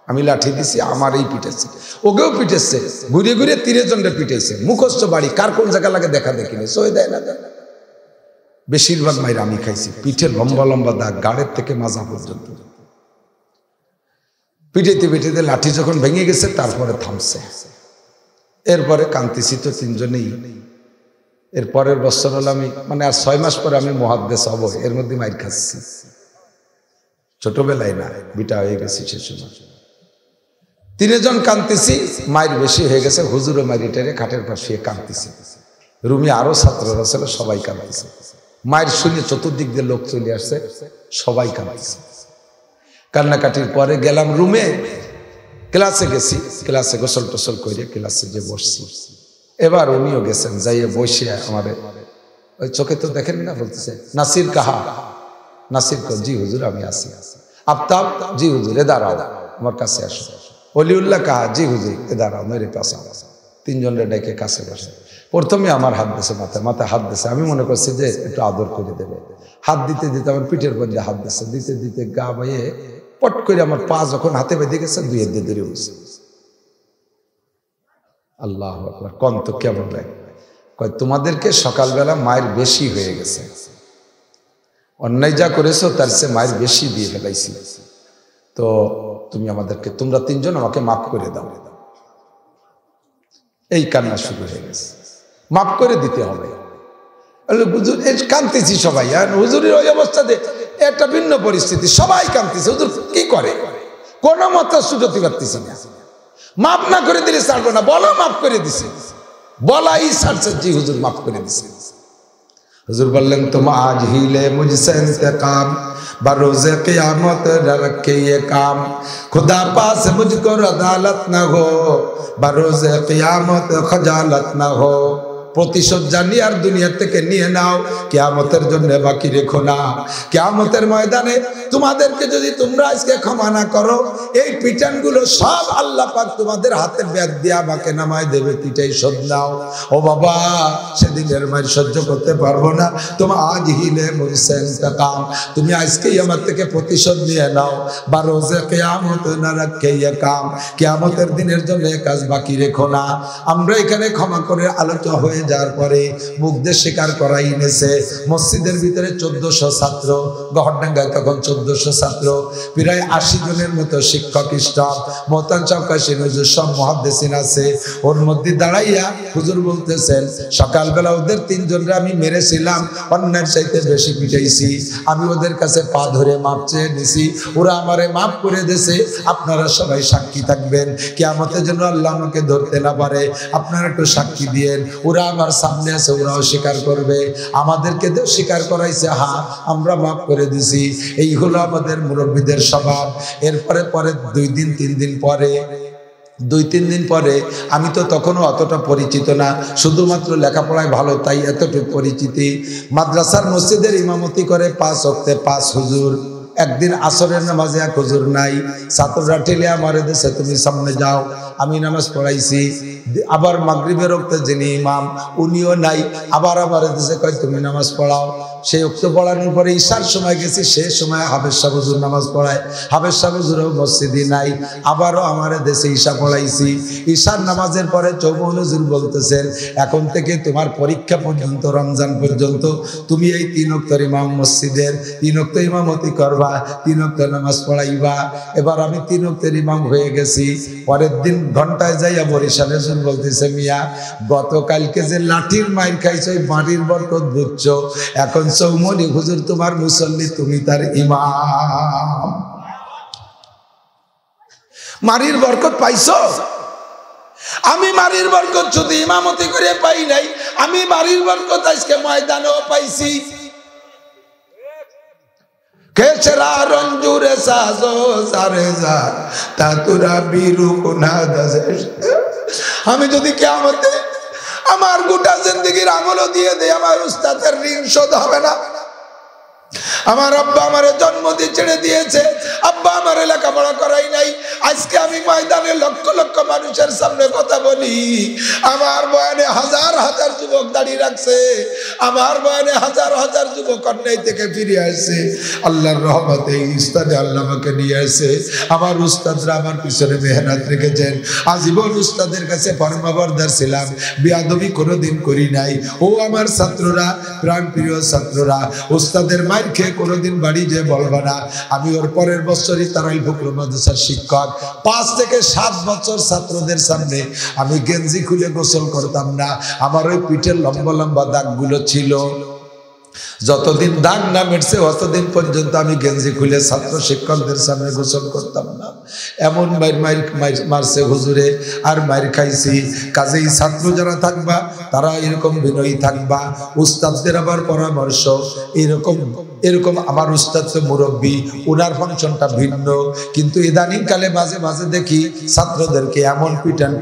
আমি লাঠি দিছি, আমার এই পিটেছে, ওকেও পিটেছে, ঘুরে ঘুরে 30 জনটা পিটেছে। মুখস্থ বাড়ি, কার কোন জায়গা লাগে দেখা দেখি না, সই দেয় না। বেশিরভাগ মায়ের আমি খাইছি, পিঠে লম্বা লম্বা দাগ, গাড়ের থেকে মাজা পর্যন্ত। পিটাইতে পিটাইতে লাঠি যখন ভেঙে গেছে তারপরে থামছে। এরপরে কান্তিছি তো 3 জনেই। এর পরের বছর হলো আমি, মানে আর 6 মাস পরে আমি মুহাদ্দিস হব, এর মধ্যে মাইর খাচ্ছি। ছোটবেলায় না, বিটা হয়ে গেছি সে সময়। তিনজন কাঁদতেছি, মায়ের বেশি হয়ে গেছে, হুজুরও মারিটারে খাটের পাশে শুয়ে কাঁদতেছে, রুমে আরো ছাত্ররা ছিল, সবাই কাঁদতেছে। মায়ের শুনে চতুর্দিক দিয়ে লোক চলে আসছে, সবাই কাঁদতেছে। কান্নাকাটির পরে গেলাম রুমে, ক্লাসে গেছি, ক্লাসে গোসল টোসল করে ক্লাসে যে বসছি। এবার উনিও গেছেন, যাইয়ে বসে আমারে ওই চোখে তো দেখেন না, বলতেছে নাসির কাহা, নাসির কো, জি হুজুর আমি আসি। আফতাব, জি হুজুর এ দাঁড়াও আমার কাছে আসো। অলিউল্লাহ কাহা, জি হুজুর এ দাঁড়াও মেরে পাশে। তিনজনের ডেকে কাছে বসে। প্রথমে আমার হাত দিয়েছে মাথায়, মাথায় হাত দিয়েছে। আমি মনে করছি যে একটু আদর করে দেবে, হাত দিতে দিতে আমার পিঠের মধ্যে হাত দিয়েছে, দিতে দিতে গা বাইয়ে পট করে আমার পা যখন হাতে বেঁধে গেছে, দুই দিয়ে ধরে বসে। আল্লাহ আকবার, কোন তো কেমন লাগে। কয় তোমাদেরকে সকালবেলা মায়ের বেশি হয়ে গেছে, অন্যায় যা করেছো তার চেয়ে মায়ের বেশি দিয়ে ফেলাইছি, তো তুমি আমাদেরকে, তোমরা তিনজন আমাকে মাফ করে দাও। এই কান্না শুরু হয়ে গেছে, মাফ করে দিতে হবে। হুজুর কাঁদতেছি সবাই, আর হুজুরের ওই অবস্থাতে একটা ভিন্ন পরিস্থিতি, সবাই কাঁদতেছে। হুজুর কি করে, কোনো মতো সুযোগ পারতেছি না, মাফ না করে দিলে ছাড়বো না, বলো মাফ করে দিছে, বলাই ছাড়ছে, জি হুজুর মাফ করে দিছে। হুজুর বললেন তুম আজ হিলে মুঝসে ইন্তেকাম, बरोज़े क़यामत रखे ये काम, खुदा पास मुझको अदालत न हो, बरोज़े क़यामत खजालत न हो। প্রতিশোধ জানি আর দুনিয়া থেকে নিয়ে নাও, কিয়ামতের জন্য বাকি রেখো না। কিয়ামতের ময়দানে তোমাদেরকে যদি তোমরা আজকে ক্ষমা না করো, এই পিটানগুলো সব আল্লাহ পাক তোমাদের হাতে ব্যাগ দিয়ে আমাকে নামায় দেবে, পিটাই শোধ নাও। ও বাবা, সেদিনের মায়ের সহ্য করতে পারবো না, তোমার আজ হিলে মুঝসে ইন্তেকাম, তুমি আজকেই আমার থেকে প্রতিশোধ নিয়ে নাও। বারোজে কিয়ামত না রাখে ইয়ে কাম, কিয়ামতের দিনের জন্য কাজ বাকি রেখো না। আমরা এখানে ক্ষমা করে আলোচনা হয়ে যাওয়ার পরে মুখ দিয়ে স্বীকার করাই এনেছে। মসজিদের ভিতরে 1400 ছাত্র, গহরডাঙ্গায় তখন 1400 ছাত্র, প্রায় 80 জনের মতো শিক্ষক স্টাফ, মোহতান চৌকাশি হুজুর সব মুহাদ্দিসিন আছে। ওর মধ্যে দাঁড়াইয়া হুজুর বলতেছেন, সকালবেলা ওদের তিনজনরে আমি মেরেছিলাম, অন্যের চাইতে বেশি পিটাইছি, আমি ওদের কাছে পা ধরে মাপ চেয়ে নিছি, ওরা আমারে মাফ করে দিয়েছে। আপনারা সবাই সাক্ষী থাকবেন, কিয়ামতের জন্য আল্লাহ আমাকে ধরতে না পারে, আপনারা একটু সাক্ষী দিয়েন। ওরা আমার সামনে আছে, ওরাও স্বীকার করবে, আমাদেরকে তো স্বীকার করাইছে, হ্যাঁ আমরা মাফ করে দিছি। এই হলো আমাদের মুরব্বীদের স্বভাব। এরপরে পরে 2-3 দিন পরে আমি তো তখনও অতটা পরিচিত না, শুধুমাত্র লেখাপড়ায় ভালো, তাই এতটুকু পরিচিতি। মাদ্রাসার মসজিদের ইমামতি করে 5 ওয়াক্তে 5 হুজুর। একদিন আসরের নামাজে এক হুজুর নাই, ছাত্ররা ঠেলে আমার দেশে তুমি সামনে যাও, আমি নামাজ পড়াইছি। আবার মাগরিবের ওক্তে যিনি ইমাম উনিও নাই, আবার আমার দেশে কয় তুমি নামাজ পড়াও। সেই ওক্ত পড়ানোর পরে ঈশার সময় গেছি, সে সময় হাফেজ সাহেব হুজুর নামাজ পড়ায়, হাফেজ সাহেব হুজুরও মসজিদে নাই, আবারও আমার দেশে ঈশা পড়াইছি। ঈশার নামাজের পরে চৌমুন হুজুর বলতেছেন, এখন থেকে তোমার পরীক্ষা পর্যন্ত, রমজান পর্যন্ত তুমি এই 3 ওয়াক্তের ইমাম, মসজিদের 3 ওয়াক্ত ইমামতি করবা, 3 ওয়াক্ত নামাজ পড়াইবা। এবার আমি 3 ওয়াক্তের ইমাম হয়ে গেছি। পরের দিন ঘন্টায় যাইয়া বরিশালে হুজুর বলতেছে, মিয়া গতকালকে যে লাঠির মাইর খাইছো, ওই মাটির বরকত বুঝছো, এখন চৌমনি হুজুর তোমার মুসল্লি, তুমি তার ইমাম। মারির বরকত পাইছো? আমি মারির বরকত শুধু ইমামতি করে পাই নাই, আমি মারির বরকত আজকে ময়দানেও পাইছি। কেসরা রঞ্জুরে সাজো সারেজা তাতুরা বিরু কুনাদাজে। আমি যদি কিয়ামতে আমার গোটা জিন্দেগির আমলও দিয়ে দেই, আমার উস্তাদের ঋণ শোধ হবে না। আমার আব্বা আমারে জন্ম দিয়ে ছেড়ে দিয়েছে, আব্বা আমারে লেখাপড়া করাই নাই। আজকে আমি ময়দানে লক্ষ লক্ষ মানুষের সামনে কথা বলি, আমার বয়ানে হাজার হাজার যুবক দাঁড়িয়ে রাখছে, আমার বয়ানে হাজার হাজার যুবক অন্যায় থেকে ফিরে আসছে। আল্লাহর রহমতে এই স্থানে আল্লাহ আমাকে নিয়ে আসে। আমার উস্তাদরা আমার পিছনে মেহনত রেখেছেন, আজীবন উস্তাদের কাছে ফরমাবরদার ছিলাম, বেয়াদবি কোনোদিন করি নাই। ও আমার ছাত্ররা, প্রাণ প্রিয় ছাত্ররা, উস্তাদের মায়ের খেয়ে কোনোদিন বাড়ি যে বলবা না। আমি ওর পরের বছরই তারাইল ফকরুল মাদ্রাসার শিক্ষক। 5 থেকে 7 বছর ছাত্রদের সামনে আমি গেঞ্জি খুলে গোসল করতাম না, আমার ওই পিঠের লম্বা লম্বা দাগগুলো ছিল। যতদিন দাগ না মিটছে অতদিন পর্যন্ত আমি গেঞ্জি খুলে ছাত্র শিক্ষকদের সামনে গোসল করতাম না। এমন মারছে হুজুরে, আর মার খাইছি। কাজেই ছাত্র যারা থাকবা তারা এরকম বিনয়ী থাকবা। উস্তাদদের আবার পরামর্শ এরকম আমার উস্তাদ তো মুরব্বী, ওনার ফাংশনটা ভিন্ন, কিন্তু ইদানিং কালে মাঝে মাঝে দেখি ছাত্রদেরকে এমন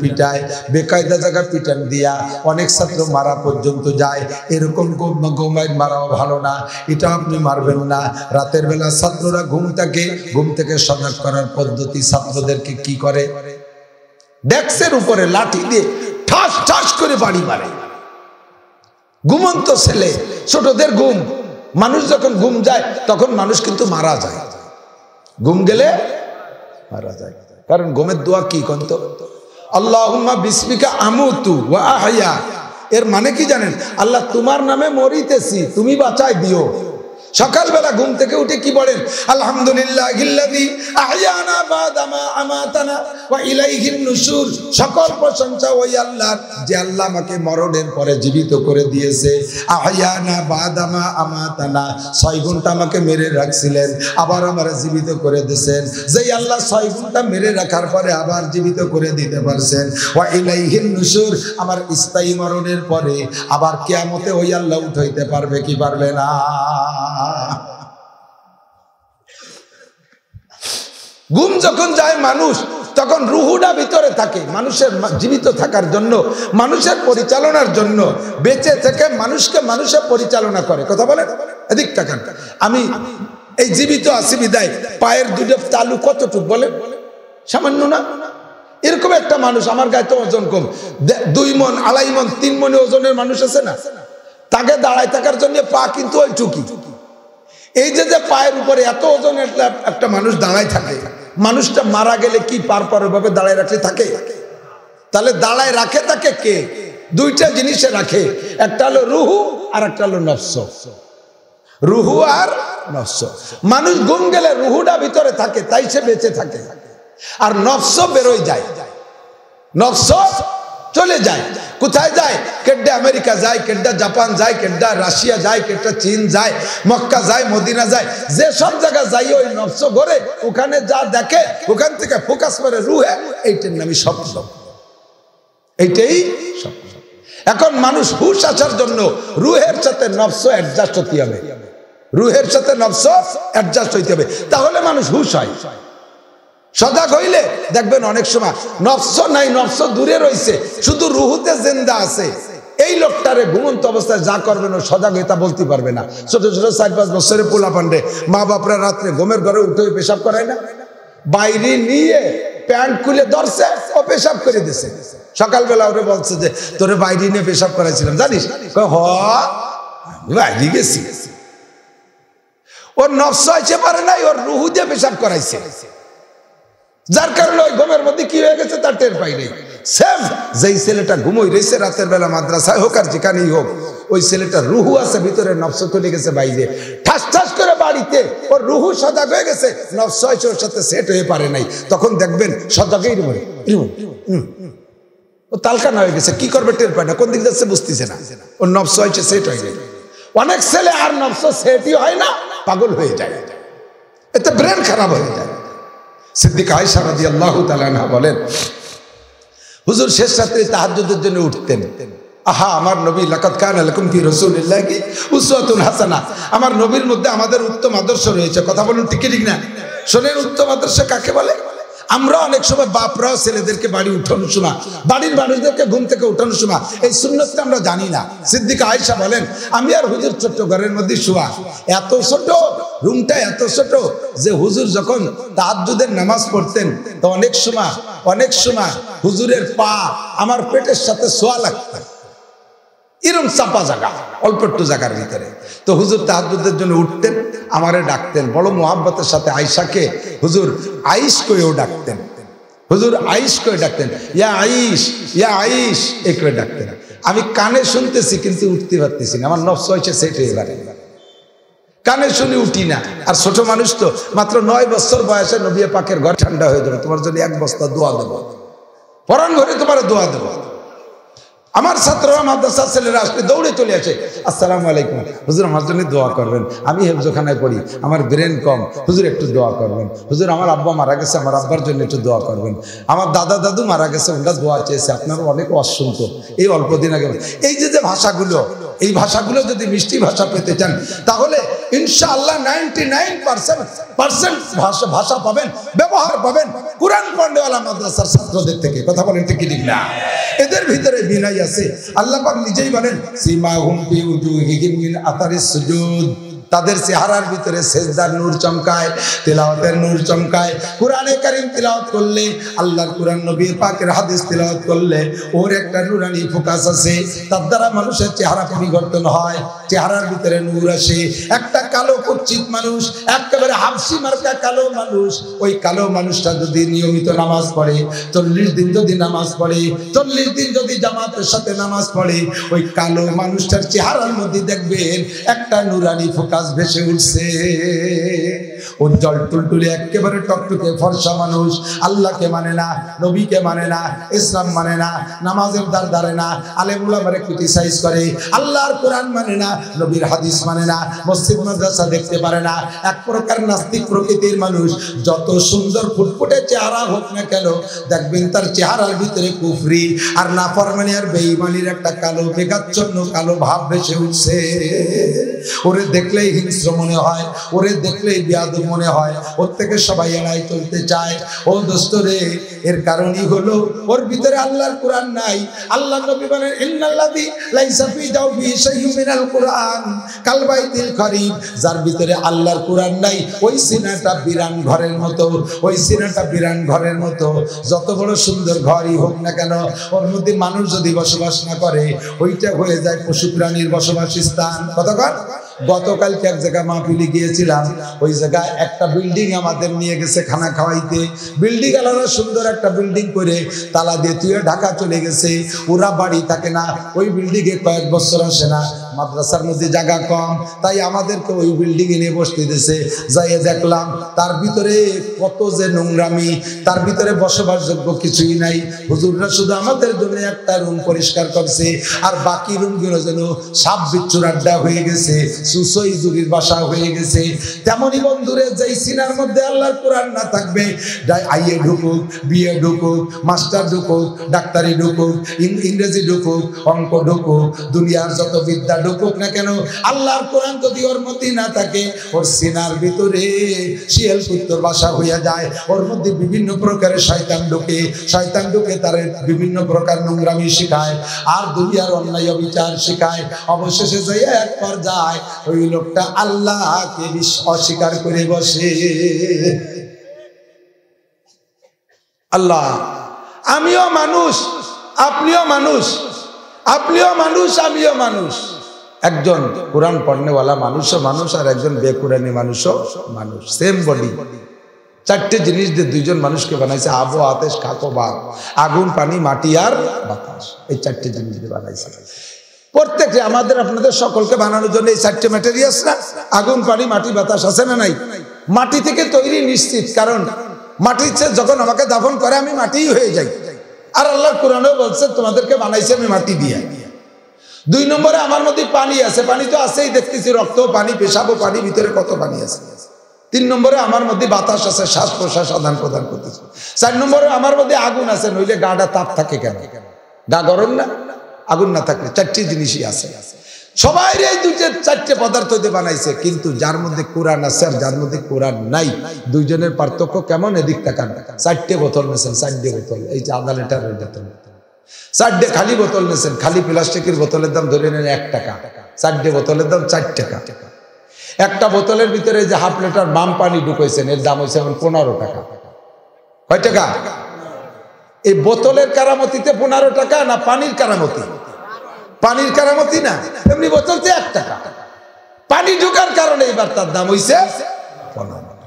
পিটায়, বেকায়দা জায়গা পিটান দিয়া অনেক ছাত্র মারা পর্যন্ত যায়। এরকম গোমাইন মারাও ভালো না, এটা আপনি মারবেন না। রাতের বেলা ছাত্ররা ঘুম থেকে সজাগ করার পদ্ধতি, ছাত্রদেরকে কি করে, ডেস্কের উপরে লাঠি দিয়ে ঠাস ঠাস করে বাড়ি মারে। ঘুমন্ত ছেলে, ছোটদের ঘুম, মানুষ যখন ঘুম যায় তখন মানুষ কিন্তু মারা যায়, ঘুম গেলে মারা যায়। কারণ ঘুমের দোয়া কি কন্ত, আল্লাহুম্মা বিসমিকা আমুতু ওয়া আহয়া, এর মানে কি জানেন, আল্লাহ তোমার নামে মরিতেছি, তুমি বাঁচাই দিও। সকালবেলা ঘুম থেকে উঠে কি বলেন, আলহামদুলিল্লাহিল্লাযী আহয়ানা বাদা মা আমাতানা ওয়া ইলাইহিন নুশুর। সকল প্রশংসা ওই আল্লাহর, যে আল্লাহ আমাকে মরণের পরে জীবিত করে দিয়েছে। আহয়ানা বাদা মা আমাতানা, 6 ঘন্টা আমাকে মেরে রাখছিলেন, আবার আমারে জীবিত করে দিয়েছেন। যেই আল্লাহ 6 ঘন্টা মেরে রাখার পরে আবার জীবিত করে দিতে পারছেন। ওয়া ইলাইহিন নুশুর, আমার স্থায়ী মরণের পরে আবার কিয়ামতে ওই আল্লাহ উঠাইতে পারবে কি পারবে না? ঘুম যখন যায় মানুষ, তখন রুহুটা ভিতরে থাকে। মানুষের জীবিত থাকার জন্য, মানুষের পরিচালনার জন্য, বেঁচে থেকে মানুষকে পরিচালনা করে। কথা বলে এদিক তাকান। আমি এই জীবিত আছি বিদায় পায়ের দুটো তালু কতটুক বলে, সামান্য না? এরকম একটা মানুষ, আমার গায়ে তো ওজন কম, 2 মণ 2.5 মণ 3 মণ ওজনের মানুষ আছে না, তাকে দাঁড়ায় থাকার জন্য পা কিন্তু ওই টুকি। এই যে পায়ের উপরে এত ওজনের একটা মানুষ দাঁড়ায় থাকে, মানুষটা মারা গেলে কি ভাবে দাঁড়ায় রাখলে থাকে? তাহলে দাঁড়ায় রাখে তাকে কে? 2টা জিনিসে রাখে, একটা হলো রুহু আর একটা হলো নফস। রুহু আর নফস। মানুষ ঘুম গেলে রুহুটা ভিতরে থাকে, তাই সে বেঁচে থাকে, আর নফস বেরোয় যায়, নফস চলে যায়। কোথায় যায়? কেডা আমেরিকা যায়, কেডা জাপান যায়, কেডা রাশিয়া যায়, কেডা চীন যায়, মক্কা যায়, মদিনা যায়, যে সব জায়গা যাই ওই নফস ঘরে, ওখানে যা দেখে ওখান থেকে ফোকাস করে রুহে, এইটার নামই স্বপ্ন, এইটাই স্বপ্ন। এখন মানুষ হুশ আসার জন্য রুহের সাথে নফস অ্যাডজাস্ট হতে হবে, রুহের সাথে নফস অ্যাডজাস্ট হইতে হবে, তাহলে মানুষ হুশ হয়। সজাগ হইলে দেখবেন অনেক সময় নফস নাই, নফস দূরে রয়েছে, শুধু রুহুতে জিন্দা আছে। এই লোকটারে ঘুমন্ত অবস্থায় যা করবেন ও সজাগ হয়ে তা বলতে পারবে না। ছোট ছোট 4-5 বছরের পোলা পান্ডে মা বাপরা রাত্রে ঘুমের ঘরে উঠে পেশাব করায় না, বাইরে নিয়ে প্যান্ট খুলে ধরছে, ও পেশাব করে দিছে। সকালবেলা ওরে বলছে যে তোরে বাইরে নিয়ে পেশাব করাইছিলাম জানিস, বাইরে গেছি। ওর নফস হইতে পারে নাই, ওর রুহু দিয়ে পেশাব করাইছে, যার কারণে ওই ঘুমের মধ্যে কি হয়ে গেছে তার টের পাই নাই। সেম যেই ছেলেটা ঘুমোই রয়েছে রাতের বেলা, মাদ্রাসায় হোক আর যেখানেই হোক, ওই ছেলেটা রুহু আছে ভিতরে, নফস চলে গেছে বাইরে। ঠাস ঠাস করে বাড়িতে ওর রুহু সজাগ হয়ে গেছে, নফস হয়েছে ওর সাথে সেট হয়ে পারে নাই। তখন দেখবেন সজাগই ও তালকানা হয়ে গেছে, কি করবে টের পায় না, কোন দিক যাচ্ছে বুঝতেছে না, ওর নফস হয়েছে সেট হয়ে যায়। অনেক ছেলে আর নফস সেটই হয় না, পাগল হয়ে যায়, এতে ব্রেন খারাপ হয়ে যায়। সিদ্দিকা আয়েশা রাদিয়াল্লাহু তাআলা আনহা বলেন, হুজুর শেষ রাতে তাহাজ্জুদের জন্য উঠতেন। আহা, আমার নবী, লাকাদ কানা লাকুম ফি রাসূলিল্লাহি উসওয়াতুন হাসানাহ, আমার নবীর মধ্যে আমাদের উত্তম আদর্শ রয়েছে। কথা বলুন ঠিক কি ঠিক না? শোনেন, উত্তম আদর্শ কাকে বলে? আমরা অনেক সময় বাপরাও ছেলেদেরকে বাড়ি উঠানোর সময়, বাড়ির মানুষদেরকে ঘুম থেকে উঠানোর সময় এই সুন্নতটা আমরা জানি না। সিদ্দিকা আয়েশা বলেন, আমি আর হুজুর ছোট্ট ঘরের মধ্যে শোয়া, এত ছোট রুমটা, এত ছোট যে হুজুর যখন তাহাজ্জুদের নামাজ পড়তেন তো অনেক সময় হুজুরের পা আমার পেটের সাথে শোয়া লাগতো, এরকম চাপা জায়গা, অল্প একটু জায়গার ভিতরে। তো হুজুর তাহাজ্জুদের জন্য উঠতেন, আমারে ডাকতেন, বড় মোহাব্বতের সাথে আয়েশাকে হুজুর আইস করেও ডাকতেন, হুজুর আইস করে ডাকতেন, ইয়া আইস, ইয়া আইস, এই করে ডাকতেন। আমি কানে শুনতেছি কিন্তু উঠতে পারতেছি না, আমার নফস হয়েছে সেট হয়ে গেল, কানে শুনি উঠি না। আর ছোট মানুষ তো, মাত্র 9 বছর বয়সে নবী পাকের ঘর ঠান্ডা হয়ে যাবে, তোমার জন্য 1 বস্তা দোয়া দেবো, পরান ঘরে তোমার দোয়া দেবো। আমার ছাত্ররা মাদ্রাসার ছেলেরা আসলে দৌড়ে চলে আসে, আসসালামু আলাইকুম হুজুর, আমার জন্য দোয়া করবেন, আমি হেফজখানায় পড়ি, আমার ব্রেন কম, হুজুর একটু দোয়া করবেন। হুজুর আমার আব্বা মারা গেছে, আমার আব্বার জন্য একটু দোয়া করবেন। আমার দাদা দাদু মারা গেছে, ওটা দোয়া চেয়েছে, আপনার অনেক অশুনতো এই অল্প দিন আগে। এই যে ভাষাগুলো, এই ভাষাগুলো যদি মিষ্টি ভাষা পেতে চান তাহলে ইনশাআল্লাহ 99% ভাষা পাবেন, ব্যবহার পাবেন কুরআন পড়নেওয়ালা মাদ্রাসার ছাত্রদের থেকে। কথা বলেন ঠিক কি ঠিক না? এদের ভিতরে বিনয় আছে। আল্লাহ পাক নিজেই বলেন সিমাহুম ফি উজুহিহিম মিন আতারিস সুজুদ, তাদের চেহারার ভিতরে সেজদার নূর চমকায়, তেলাওয়াতের নূর চমকায়। কোরআনে কারীম তেলাওয়াত করলে, আল্লাহর কোরআন নবীর পাকের হাদিস তেলাওয়াত করলে ওর একটা নূরানি ফোকাস আছে, তার দ্বারা মানুষের চেহারা পরিবর্তন হয়, চেহারার ভিতরে নূর আসে। একটা কালো কুচ্ছিত মানুষ, একেবারে হাফসি মার্কা কালো মানুষ, ওই কালো মানুষটা যদি নিয়মিত নামাজ পড়ে, 40 দিন যদি নামাজ পড়ে, 40 দিন যদি জামাতের সাথে নামাজ পড়ে, ওই কালো মানুষটার চেহারার মধ্যে দেখবেন একটা নূরানি ফোকাস ভেসে উঠছে। উজ্জ্বল টুলটুলে একেবারে টকটকে ফর্সা মানুষ, আল্লাহকে মানে না, নবীকে মানে না, ইসলাম মানে না, নামাজের দ্বার ধারে না, আলেম উলামারে ক্রিটিসাইজ করে, আল্লাহর কোরআন মানে না, নবীর হাদিস মানে না, মসজিদ মাদ্রাসা দেখতে পারে না, এক প্রকার নাস্তিক প্রকৃতির মানুষ। যত সুন্দর ফুটফুটে চেহারা হোক না কেন, দেখবেন তার চেহারার ভিতরে কুফরি আর নাফরমানি আর বেঈমানির একটা কালো মেঘাচ্ছন্ন কালো ভাব ভেসে উঠছে। ওরে দেখলেই হিংস্র মনে হয়, ওরে দেখলেই বেয়াদব মনে হয়, ওর থেকে সবাই এড়াই চলতে চায়। ও দোস্ত রে, এর কারণই হলো ওর ভিতরে আল্লাহর কোরআন নাই। আল্লাহ নবী বলেন ইন্নাল্লাযী লাইসা ফি জাওফি শাইউম মিনাল কোরআন কাল বাইতিল কারীম, যার ভিতরে আল্লাহর কোরআন নাই ওই সিনাটা বিরান ঘরের মতো, ওই সিনাটা বিরান ঘরের মতো। যত বড় সুন্দর ঘরই হোক না কেন, ওর মধ্যে মানুষ যদি বসবাস না করে, ওইটা হয়ে যায় পশু প্রাণীর বসবাস স্থান। কতক্ষণ গতকালকে এক জায়গায় মাহফিলে গিয়েছিলাম, ওই জায়গায় একটা বিল্ডিং আমাদের নিয়ে গেছে খানা খাওয়াইতে। বিল্ডিং আলাদা সুন্দর একটা বিল্ডিং করে তালা দিয়ে তুই ঢাকা চলে গেছে। ওরা বাড়ি থাকে না, ওই বিল্ডিং এ কয়েক বছর আসে না, মাদ্রাসার মধ্যে জায়গা কম, তাই আমাদেরকে ওই বিল্ডিং এ নিয়ে বসতে দিয়েছে। যাই দেখলাম তার ভিতরে কত যে নোংরামি, তার ভিতরে বসবাসযোগ্য কিছুই নাই। হুজুররা শুধু আমাদের জন্য একটা রুম পরিষ্কার করছে, আর বাকি রুমগুলো যেন সাপ বিচ্ছুর আড্ডা হয়ে গেছে, সুসই জুরির বাসা হয়ে গেছে। তেমনই বন্ধুরে, যেই সিনার মধ্যে আল্লাহর কোরআন না থাকবে, আইএ ঢুকুক, বিএ ঢুকুক, মাস্টার ঢুকুক, ডাক্তারি ঢুকুক, ইংরেজি ঢুকুক, অঙ্ক ঢুকুক, দুনিয়ার যত বিদ্যা ঢুকুক না কেন, আল্লাহর কোরআন যদি ওর মধ্যে না থাকে, ওর সিনার ভিতরে শিয়াল কুত্তর বাসা হইয়া যায়। ওর মধ্যে বিভিন্ন প্রকারের শয়তান ঢুকে, শয়তান ঢুকে তার বিভিন্ন প্রকার নোংরামি শিখায়, আর দুনিয়ার অন্যায় বিচার শিখায়। অবশেষে যাই এক পর্যায়ে ওই লোকটা আল্লাহকে অস্বীকার করে বসে। আল্লাহ, আমিও মানুষ, আপনিও মানুষ, আপনিও মানুষ, আমিও মানুষ। একজন কোরআন পড়নেওয়ালা মানুষও মানুষ, আর একজন বেকুরানি মানুষও মানুষ, সেম বডি। চারটে জিনিস দিয়ে দুইজন মানুষকে বানাইছে, আবো আতেশ কাকো বাপ, আগুন পানি মাটি আর বাতাস, এই চারটে জিনিস দিয়ে বানাইছে। প্রত্যেকটা আমাদের আপনাদের সকলকে বানানোর জন্য এই চারটে ম্যাটেরিয়ালস না, আগুন পানি মাটি বাতাস আছে না নাই? মাটি থেকে তৈরি নিশ্চিত, কারণ মাটিতে যখন আমাকে দাফন করে আমি মাটিই হয়ে যাই। আর আল্লাহর কোরআনেও বলছে তোমাদেরকে বানাইছে আমি মাটি দিয়ে। 2 নম্বরে আমার মধ্যে পানি আছে, পানি তো আছেই দেখতেছি, রক্ত পানি, পেশাবো পানি, ভিতরে কত পানি আছে। 3 নম্বরে আমার মধ্যে বাতাস আছে, শ্বাস প্রশ্বাস আদান প্রদান করতেছে। 4 নম্বরে আমার মধ্যে আগুন আছে, নইলে গাটা তাপ থাকে কেন? গা গরম না? আগুন না থাকলে 4টি জিনিসই আছে। সবাই এই 2-4টে পদার্থ দিয়ে বানাইছে, কিন্তু যার মধ্যে কোরআন আছে আর যার মধ্যে কোরআন নাই, দুইজনের পার্থক্য কেমন? এদিক তাকান। 4টে বোতল নেছেন, 4টে বোতল, এই যে আধা লিটারের বোতল, 4টে খালি বোতল নেছেন, খালি প্লাস্টিকের বোতলের দাম ধরে নেন 1 টাকা, 4টে বোতলের দাম 4 টাকা। একটা বোতলের ভিতরে যে হাফ লিটার বাম পানি ঢুকাইছেন, এর দাম হয়েছে এখন 15 টাকা। কয় টাকা? এই বোতলের কারামতিতে 15 টাকা না পানির কারামতি? পানির কারামতি না, এমনি বোতলতে 1 টাকা। পানি ঢুকার কারণে এবার তার দাম হইছে 15 টাকা।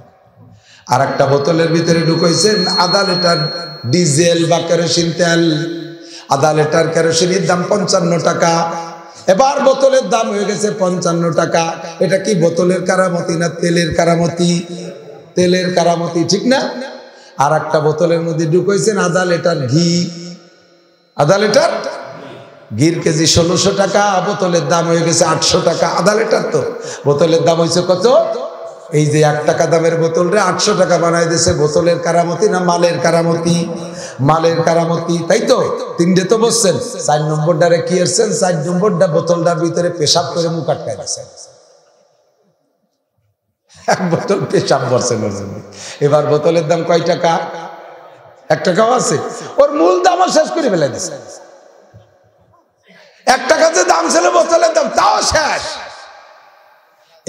আর একটা বোতলের ভিতরে ঢুকাইছেন আধা লিটার ডিজেল বা কেরোসিন তেল, আধা লিটার কেরোসিনের দাম 55 টাকা। এবার বোতলের দাম হয়ে গেছে 55 টাকা। এটা কি বোতলের কারামতি না তেলের কারামতি? তেলের কারামতি, ঠিক না? আর একটা বোতলের মধ্যে ঢুকাইছেন আধা লিটার ঘি, আধা লিটার ঘির কেজি 1600 টাকা, বোতলের দাম হয়ে গেছে 800 টাকা। আধা লিটার তো বোতলের দাম হয়েছে কত? এই যে 1 টাকা দামের বোতল রে 800 টাকা বানাই দিয়েছে। বোতলের কারামতি না মালের কারামতি? মালের কারামতি, তাই তো? তিনটে তো বসছেন, 4 নম্বরটারে কি এসছেন? 4 নম্বরটা বোতলটার ভিতরে পেশাব করে মুখ আটকায় দিয়েছেন। 1 বোতল পেশাব বসছেন। এবার বোতলের দাম কয় টাকা? 1 টাকাও আছে। ওর মূল দামও শেষ করে ফেলে দিয়েছে। 1 টাকা যে দাম ছিল বোতলের দাম, তাও শেষ।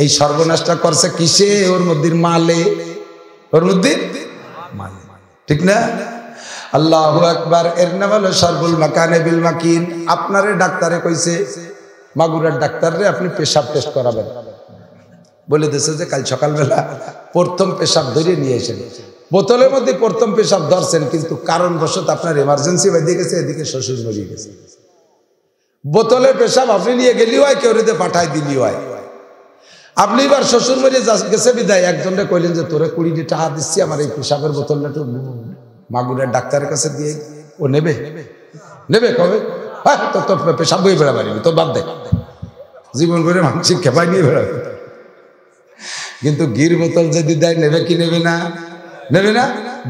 এই সর্বনাশটা করছে কিসে? ওর মধ্যে মালে, ওর মধ্যে মালে, ঠিক না? আল্লাহু আকবার। এর নাম হলো সর্বুল মাকানে বিল মাকিন। আপনারে ডাক্তারে কইছে, মাগুরার ডাক্তাররে আপনি পেশাব টেস্ট করাবেন, বলে দিয়েছে যে কাল সকালবেলা প্রথম পেশাব ধরে নিয়ে এসেন। বোতলের মধ্যে প্রথম পেশাব ধরছেন, কিন্তু কারণবশত আপনার এমার্জেন্সি বেঁধে গেছে, এদিকে শ্বশুর মরিয়ে গেছে। বোতলের পেশাব আপনি নিয়ে গেলি হয়, কেউ রেতে পাঠাই দিলি হয়। আপনি এবার শ্বশুর মরিয়ে গেছে বিদায় একজনকে কইলেন যে তোরে 20 টাকা দিচ্ছি, আমার এই পেশাবের বোতলটা একটু মাগুরের ডাক্তারের কাছে দিয়ে। ও নেবে? নেবে কবে? হ্যাঁ, তোর পেশাব বই বেড়া পারিনি, তোর বাদ দে, জীবন করে মানসিক খেপাই নিয়ে বেড়াবে। কিন্তু ঘির বোতল যদি দেয়, নেবে কি নেবে না? নেবে না?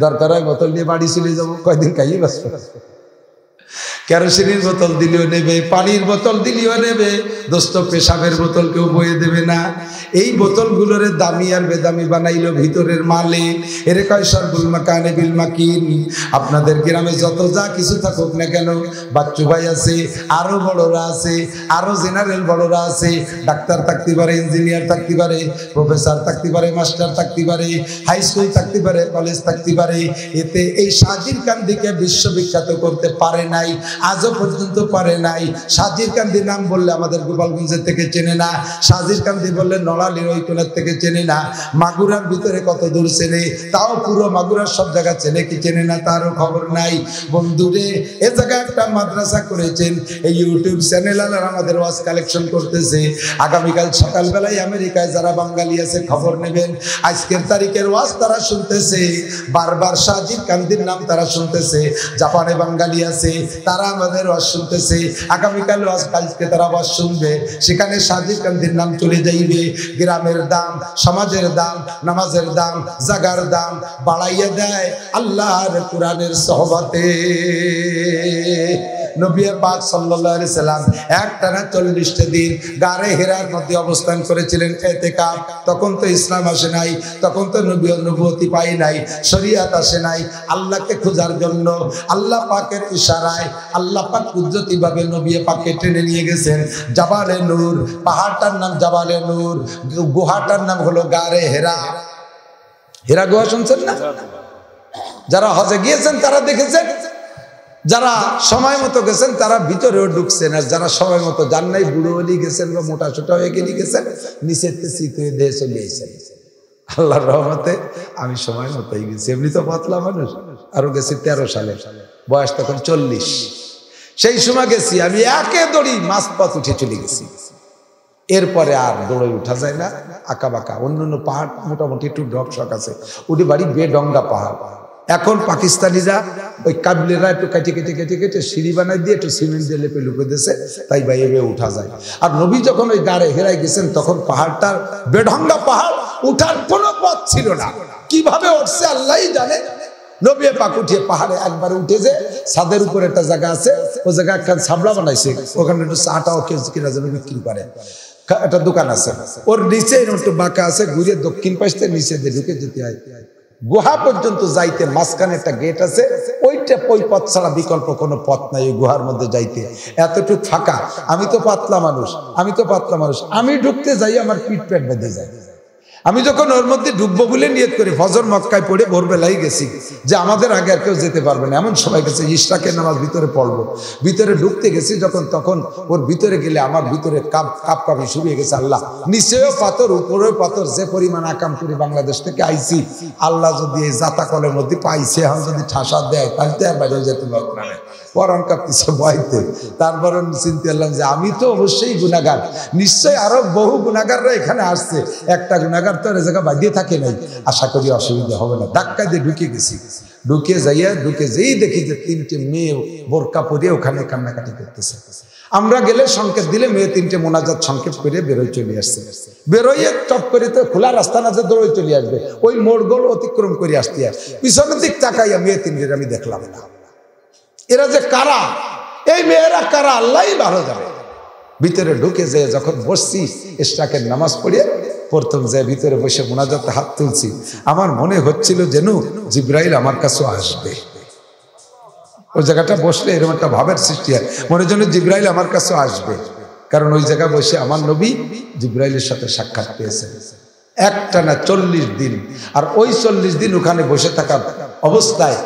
দরকার হয় বোতল নিয়ে বাড়ি চলে যাবো, কয়দিন খাইয়ে বাঁচবো। কেরোসিনের বোতল দিলেও নেবে, পানির বোতল দিলেও নেবে, দোস্ত পেশাবের বোতল কেউ বয়ে দেবে না। এই বোতলগুলোরে দামি আর বেদামি বানাইলো ভিতরের মালে। এরে কয় সর্বুল মাকানে বিল মাকিন। আপনাদের গ্রামে যত যা কিছু থাকুক না কেন, বাচ্চু ভাই আছে, আরো বড়রা আছে, আরো জেনারেল বড়রা আছে, ডাক্তার থাকতে পারে, ইঞ্জিনিয়ার থাকতে পারে, প্রফেসর থাকতে পারে, মাস্টার থাকতে পারে, হাই স্কুল থাকতে পারে, কলেজ থাকতে পারে। এতে এই সাজির কান্দিকে বিশ্ববিখ্যাত করতে পারে নাই, আজও পর্যন্ত পারে নাই। সাজির কান্দি নাম বললে আমাদের গোপালগঞ্জের থেকে চেনে না, সাজির কান্দি বললে নড়ালির ওই কোণার থেকে চেনে না, মাগুরার ভিতরে কত দূর চেনে, তাও পুরো মাগুরার সব জায়গা চেনে কি চেনে না তারও খবর নাই। বন্ধুরে, এ জায়গায় একটা মাদ্রাসা করেছেন, এই ইউটিউব চ্যানেল আর আমাদের ওয়াজ কালেকশন করতেছে। আগামীকাল সকালবেলায় আমেরিকায় যারা বাঙালি আছে খবর নেবেন, আজকের তারিখের ওয়াজ তারা শুনতেছে, বারবার সাজির কান্দির নাম তারা শুনতেছে। জাপানে বাঙালি আছে, তারা আমাদের ওয়াজ শুনতেছে। আগামীকাল ওয়াজ, কালকে তারা ওয়াজ শুনবে, সেখানে সাজির কান্দির নাম চলে যাইবে। গ্রামের দাম, সমাজের দাম, নামাজের দাম, জাগার দাম বাড়াইয়া দেয় আল্লাহর কোরআনের সহবতে। নবী পাক সাল্লাল্লাহু আলাইহি সাল্লাম একটানা 40টা দিন গারে হেরার মধ্যে অবস্থান করেছিলেন ইতিকাফ। তখন তো ইসলাম আসে নাই, তখন তো নবুয়তি পাই নাই, শরীয়ত আসে নাই। আল্লাহকে খোঁজার জন্য আল্লাহ পাকের ইশারায় আল্লাহ পাক কুদরতি ভাবে নবী পাককে টেনে নিয়ে গেছেন জাবালে নূর। পাহাড়টার নাম জাবালে নূর, গুহাটার নাম হলো গারে হেরা। হেরা গুহা শুনছেন না? যারা হজে গিয়েছেন তারা দেখেছেন, যারা সময় মতো গেছেন তারা ভিতরেও ঢুকছেন, আর যারা সময় মতো যান নাই, বুড়ো হলি গেছেন বা মোটা ছোটা হয়ে গেলি গেছেন, নিচের শীত হয়ে দেহে চলে এসেছেন। আল্লাহর রহমতে আমি সময় মতোই গেছি। এমনি তো পাতলা মানুষ, আরো গেছি 13 সালে, বয়স তখন 40। সেই সময় গেছি আমি একে দড়ি মাছ পথ উঠে চলে গেছি। এরপরে আর দৌড়ে উঠা যায় না, আঁকা বাঁকা। অন্য পাহাড় মোটামুটি একটু ডক শক আছে, উঠে বাড়ি বেডঙ্গা পাহাড়। এখন পাকিস্তানিরা ওই কাবিলেরা একটু কেটে কেটে কেটে কেটে সিঁড়ি বানাই দিয়ে একটু সিমেন্ট দিয়ে লেপে লুপে দিয়েছে, তাই বাইরে উঠা যায়। আর নবী যখন ওই গাড়ে হেরাই গেছেন তখন পাহাড়টার বেঢঙ্গা পাহাড়, উঠার কোনো পথ ছিল না। কিভাবে উঠছে আল্লাহই জানে। নবী পাক উঠিয়ে পাহাড়ে একবার উঠেছে, ছাদের উপরে একটা জায়গা আছে, ওই জায়গায় একটা ছাবড়া বানাইছে, ওখানে একটু চাটাও কিনা যেন বিক্রি করে, একটা দোকান আছে, ওর নিচে একটু বাঁকা আছে, ঘুরে দক্ষিণ পাশে নিচে দিয়ে ঢুকে যেতে হয়। গুহা পর্যন্ত যাইতে মাঝখানে একটা গেট আছে, ওইটা ওই পথ ছাড়া বিকল্প কোনো পথ নাই ওই গুহার মধ্যে যাইতে। এতটুকু ফাঁকা। আমি তো পাতলা মানুষ, আমি ঢুকতে যাই আমার পিঠ পেট বেঁধে যায়। আমি যখন ওর মধ্যে ঢুকবো বলে নিয়ত করি, ফজর মক্কায় পড়ে ভোরবেলায় গেছি যে আমাদের আগে আর কেউ যেতে পারবে না, এমন সবাই গেছে, ইশরাকের নামাজ ভিতরে পড়বো। ভিতরে ঢুকতে গেছি যখন, তখন ওর ভিতরে গেলে আমার ভিতরে কাঁপি শুরু হয়ে গেছে। আল্লাহ, নিচেও পাথর উপরেও পাথর, যে পরিমাণ আকাম করি বাংলাদেশ থেকে আইছি, আল্লাহ যদি এই জাতা কলের মধ্যে পাইছে, এখন যদি ঠাসা দেয় তাহলে তো আর বাইরে যেতে পারবো না। পরান কাঁপতেছে ভয়তে। তারপর আমি চিন্তা করলাম যে আমি তো অবশ্যই গুনাহগার, নিশ্চয়ই আরো বহু গুনাহগাররা এখানে আসছে, একটা গুনাহগার তো এই জায়গা বাঁধিয়ে থাকে নাই, আশা করি অসুবিধা হবে না। ধাক্কা দিয়ে ঢুকে গেছি, ঢুকে যেই দেখি যে 3টে মেয়ে বোরকা পরে ওখানে কান্নাকাটি করতেছে। আমরা গেলে সংকেত দিলে মেয়ে 3টে মোনাজাত সংকেত করে বেরোয় চলে আসছে। বেরোয় টপ করে তো খোলা রাস্তা না যে দৌড়ে চলে আসবে, ওই মোড়গোল অতিক্রম করে আসতে পিছনের দিক তাকাইয়া মেয়ে 3টের আমি দেখলাম না। এরা যে কারা, এই মেয়েরা কারা আল্লাহই ভালো যাবে। ভিতরে ঢুকে যে যখন বসছি ইশরাকের নামাজ পড়িয়ে প্রথম যে ভিতরে বসে মোনাজাতে হাত তুলছি, আমার মনে হচ্ছিল যেন জিব্রাইল আমার কাছে আসবে। ওই জায়গাটা বসলে এরকম একটা ভাবের সৃষ্টি হয়, মনে যেন জিব্রাইল আমার কাছে আসবে। কারণ ওই জায়গায় বসে আমার নবী জিব্রাইলের সাথে সাক্ষাৎ পেয়েছেন একটানা 40 দিন। আর ওই 40 দিন ওখানে বসে থাকার অবস্থায়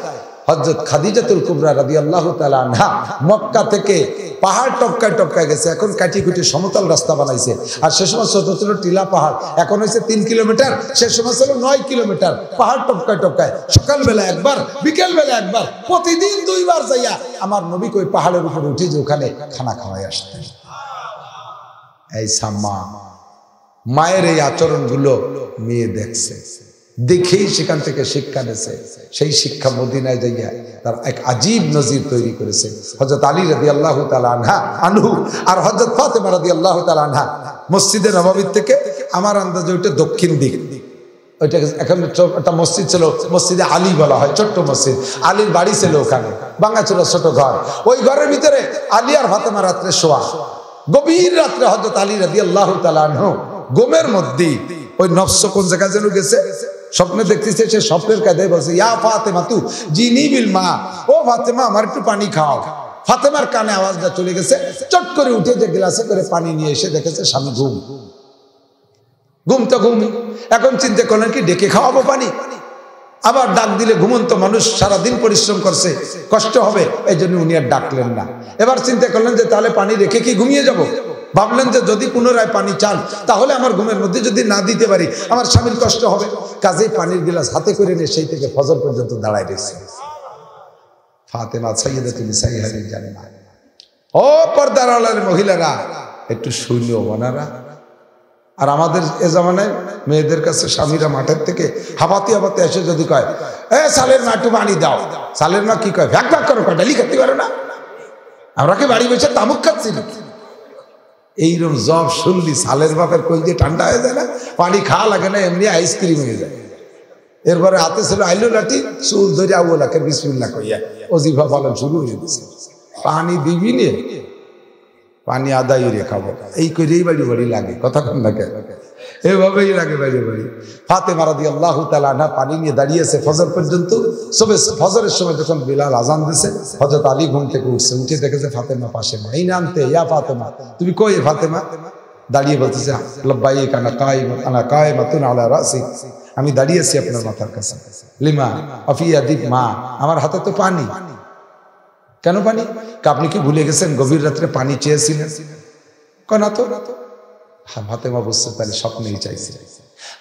হযরত খাদিজাতুল কুবরা রাদিয়াল্লাহু তাআলা আনহা মক্কা থেকে পাহাড় টপকায় গেছে, এখন কাটি কুটি সমতল রাস্তা বানাইছে। আর সে সময় ছোট ছোট টিলা পাহাড়, এখন হয়েছে 3 কিলোমিটার, সে সময় ছিল 9 কিলোমিটার। পাহাড় টপকায় সকালবেলা একবার, বিকেলবেলা একবার, প্রতিদিন 2 বার যাইয়া আমার নবী ওই পাহাড়ের উপরে উঠে যে ওখানে খানা খাওয়াই আসতেন। এই সাম্মা মায়ের এই আচরণগুলো মেয়ে দেখছে, দেখেই সেখান থেকে শিক্ষা নেছে। সেই শিক্ষা মদিনায় যাইয়া তার এক আজীব নজির তৈরি করেছে। হযরত আলী রাদিয়াল্লাহু তাআলা আনহু আর হযরত ফাতেমা রাদিয়াল্লাহু তাআলা আনহা মসজিদে নববী থেকে আমার আন্দাজে ওইটা দক্ষিণ দিক, ওইটা এখন একটা মসজিদ ছিল, মসজিদে আলী বলা হয়, ছোট্ট মসজিদ। আলীর বাড়ি ছিল ওখানে, ভাঙা ছিল ছোট ঘর। ওই ঘরের ভিতরে আলী আর ফাতেমা রাত্রে শোয়া। গভীর রাত্রে হযরত আলী রাদিয়াল্লাহু তাআলা আনহু ঘুমের মধ্যে ওই নফস কোন জায়গায় যেন গেছে, স্বপ্নে দেখতেছে। সে স্বপ্নের কায়দায় বলছে, ইয়া ফাতেমা তু জিনি বিল মা, ও ফাতেমা আমার একটু পানি খাও। ফাতেমার কানে আওয়াজটা চলে গেছে, চট করে উঠে যে গ্লাসে করে পানি নিয়ে এসে দেখেছে স্বামী ঘুম তো ঘুম। এখন চিন্তা করলেন কি ডেকে খাওয়াবো পানি, আবার ডাক দিলে ঘুমন্ত মানুষ সারাদিন পরিশ্রম করছে, কষ্ট হবে, এই জন্য উনি আর ডাকলেন না। এবার চিন্তা করলেন যে তাহলে পানি রেখে কি ঘুমিয়ে যাব। ভাবলেন যে যদি পুনরায় পানি চান তাহলে আমার ঘুমের মধ্যে যদি না দিতে পারি আমার স্বামীর কষ্ট হবে। কাজেই পানির গিলাস হাতে করে নিয়ে সেই থেকে ফজর পর্যন্ত দাঁড়ায় রয়েছে। ফাতেমা সাইয়্যিদাতুন নিসাই আহলিল জান্নাহ। ও পর্দার আড়ালের মহিলারা একটু শুনিও ওনারা। আর আমাদের এ জামানায় মেয়েদের কাছে স্বামীরা মাঠের থেকে হাবাতে এসে যদি কয়, এ সালের মা একটু পানি দাও, সালের মা কি কয়, ভ্যাক ভ্যাক করো, ডালি খেতে পারো না, আমরা কি বাড়ি বসে তামুক খাচ্ছি নাকি? এইরকম জব শুনলি সালের বাপের কই যে ঠান্ডা হয়ে যায় না, পানি খাওয়া লাগে না, এমনি আইসক্রিম হয়ে যায়। এরপরে হাতে ছিল আইলো লাঠি, চুল ধরে আউলাকে বিসমিল্লাহ কইয়া ওজিফা বলেন শুরু হয়ে গেছে। পানি দিবি নে, পানি আদায় রে খাবো, এই করেই বাড়ি লাগে, কথা কন না কেন, এভাবেই লাগে বাড়ি। ফাতেমা রাদিয়াল্লাহু তাআলা আনহা পানি নিয়ে দাঁড়িয়েছে ফজর পর্যন্ত। ফজরের সময় যখন বিলাল আজান দিছে, হযরত আলী ঘুম থেকে উঠছে, উঠে দেখেছে ফাতেমা পাশে নেই। নামতে, ইয়া ফাতেমা তুমি কই? ফাতেমা দাঁড়িয়ে বলতেছে, লাব্বাইক আনা কায়মাতুন আলা রাসি, আমি দাঁড়িয়েছি আপনার মাথার কাছে। লিমা আফিয়া দীপ মা, আমার হাতে তো পানি। কেন পানি? আপনি কি ভুলে গেছেন গভীর রাত্রে পানি চেয়েছিলেন? না তো। ফাতেমা বুঝছে তাহলে স্বপ্নেই চাইছে।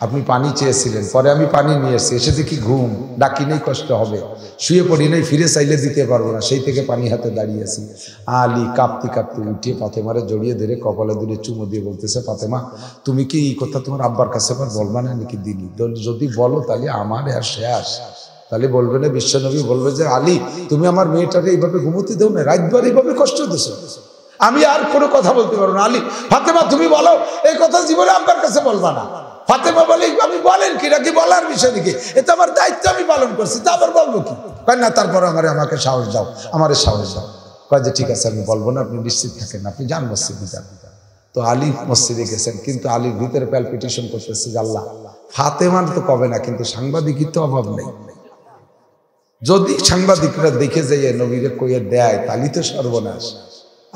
আপনি পানি চেয়েছিলেন, পরে আমি পানি নিয়ে এসেছি, এসে দেখি ঘুম, ডাকি নেই, কষ্ট হবে, শুয়ে পড়ি নেই, ফিরে চাইলে দিতে পারবো না, সেই থেকে পানি হাতে দাঁড়িয়েছি। আলী কাঁপতে উঠে ফাতেমারে জড়িয়ে ধরে কপালে দূরে চুমো দিয়ে বলতেছে, ফাতেমা তুমি কি এই কথা তোমার আব্বার কাছে আবার বলবা না নাকি? দিনি যদি বলো তাহলে আমার আর শেষ। তাহলে বলবে না, বিশ্বনবী বলবে যে আলী তুমি আমার মেয়েটাকে এইভাবে ঘুমোতে দেও না, রাতভর এইভাবে কষ্ট দিছো, আমি আর কোনো কথা বলতে পারবো না। আলী, ফাতেমা তুমি বলো, এই কথা জীবনে আব্বার কাছে বলবা না। ফাতেমা বলে, আমি বলেন কি নাকি বলার বিষয় নাকি, এটা আমার দায়িত্ব আমি পালন করছি, তা আবার বলবো কি? কয় না, তারপর আমাকে সাহস দাও, আমারে সাহস দাও। কয় যে ঠিক আছে আমি বলবো না, আপনি নিশ্চিত থাকেন, আপনি যান মসজিদে যান। তো আলী মসজিদে গেছেন, কিন্তু আলীর ভিতরে প্যালপিটেশন করতেছে যে আল্লাহ, ফাতেমার তো কবে না, কিন্তু সাংবাদিকই তো অভাব নেই। যদি সাংবাদিকরা দেখে যাইয়ে নবীরে কইয়ে দেয় তাহলে তো সর্বনাশ।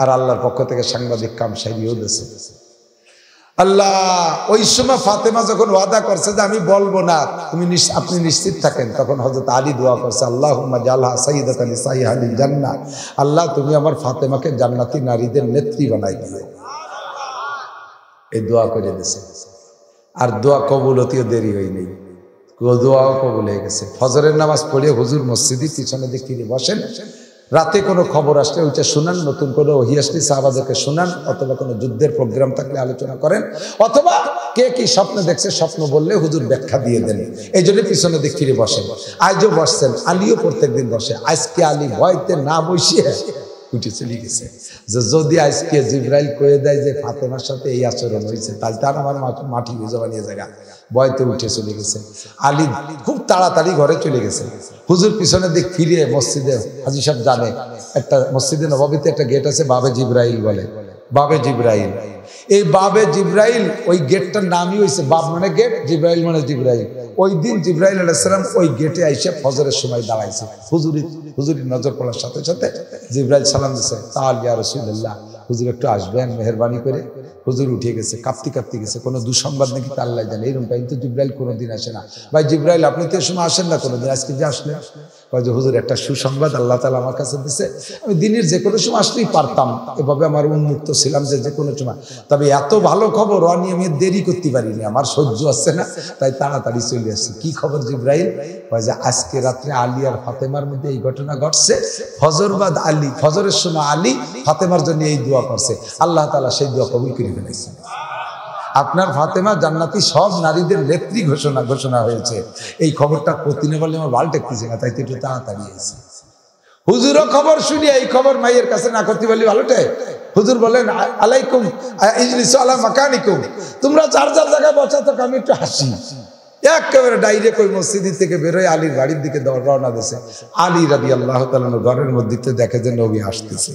আর আল্লাহর পক্ষ থেকে সাংবাদিক কাম সারিয়েও দিয়েছে আল্লাহ। ওই সময় ফাতেমা যখন ওয়াদা করছে যে আমি বলবো না, আপনি নিশ্চিত থাকেন, তখন হযরত আলী দোয়া করছে, আল্লাহুম্মা জালহা সাইয়্যিদাতান নিসাই আহলিল জান্নাহ, আল্লাহ তুমি আমার ফাতেমাকে জান্নাতি নারীদের নেত্রী বানাই দিও। এই দোয়া করে দিয়েছে। আর দোয়া কবুল হতেও দেরি হয়নি, দোয়াও কবুল হয়ে গেছে। ফজরের নামাজ পড়ে হুজুর মসজিদে পিছনে দিকে ফিরে বসেন, রাতে কোনো খবর আসলে ওইটা শুনান, নতুন কোনো ওহী আসলে সাহাবাদেরকে শুনান, অথবা কোনো যুদ্ধের প্রোগ্রাম থাকলে আলোচনা করেন, অথবা কে কি স্বপ্ন দেখছে স্বপ্ন বললে হুজুর ব্যাখ্যা দিয়ে দেন। এই জন্য পিছনে দিক ফিরে বসেন। আজও বসছেন, আলীও প্রত্যেকদিন বসে। আজকে আলী ভয়তে না বসিয়ে উঠে চলে গেছে যে যদি আজকে জিবরাইল কয়ে দেয় যে ফাতেমার সাথে এই আচরণ হয়েছে, তাহলে তার আমার মাটি জবানিয়ে জায়গা, ভয়তে উঠে চলে গেছে। আলী খুব তাড়াতাড়ি ঘরে চলে গেছে। হুজুর পিছনের দিক ফিরে মসজিদে, হাজী সাহেব জানে একটা মসজিদে নববীতে একটা গেট আছে বাবে জিবরাইল বলে, বাবে জিবরাইল। এই বাবে জিবরাইল ওই গেটটার নামই হয়েছে, বাব মানে গেট, জিবরাইল মানে জিবরাইল। ওই দিন জিবরাইল আলাইহিস সালাম ওই গেটে আইসা ফজরের সময় দাঁড়াইছে। হুজুরি নজর পড়ার সাথে সাথে জিবরাইল সালাম দিছে, তাআল ইয়া রাসূলুল্লাহ, হুজুর একটু আসবেন মেহেরবানি করে। হুজুর উঠে গেছে, কাঁপতে কাঁপতে গেছে। কোনো দুঃসংবাদ নাকি তা আল্লাহ জানে। এরকম টাইম তো জিবরাইল কোনোদিন আসে না। ভাই জিবরাইল আপনি তো এ সময় আসেন না কোনোদিন, আজকে যে আসলেন? যে হুজুর একটা সুসংবাদ আল্লাহ তাআলা আমার কাছে দিছে, আমি দিনের যে কোনো সময় আসলেই পারতাম, এভাবে আমার উন্মুক্ত ছিলাম যে কোনো সময়, তবে এত ভালো খবর ও নিয়ে আমি দেরি করতে পারিনি, আমার সহ্য আসছে না, তাই তাড়াতাড়ি চলে আসছি। কি খবর জিবরাইল? যে আজকে রাত্রে আলী আর ফাতেমার মধ্যে এই ঘটনা ঘটছে। ফজরবাদ আলী, ফজরের সময় আলী ফাতেমার জন্য এই দোয়া করছে, আল্লাহ তাআলা সেই দোয়া কবুল করে ফেলেছেন। আপনার ফাতেমা জান্নাতি সব নারীদের নেত্রী ঘোষণা হয়েছে। এই খবরটা প্রতিদিন বলে আমার ভাল টেকতেছে না, তাই তো একটু তাড়াতাড়ি এসেছে। হুজুরও খবর শুনিয়ে এই খবর মাইয়ের কাছে না করতে বলি ভালোটে। হুজুর বলেন আলাইকুম ইজলিসু আলা মাকানিকুম, তোমরা যার যার জায়গায় বসা থাকো, আমি একটু হাসি। একেবারে ডাইরেক্ট ওই মসজিদ থেকে বেরোয় আলীর বাড়ির দিকে রওনা দিয়েছে। আলী রাদিয়াল্লাহু তাআলা ঘরের মধ্যে দেখে যে নবী আসতেছে,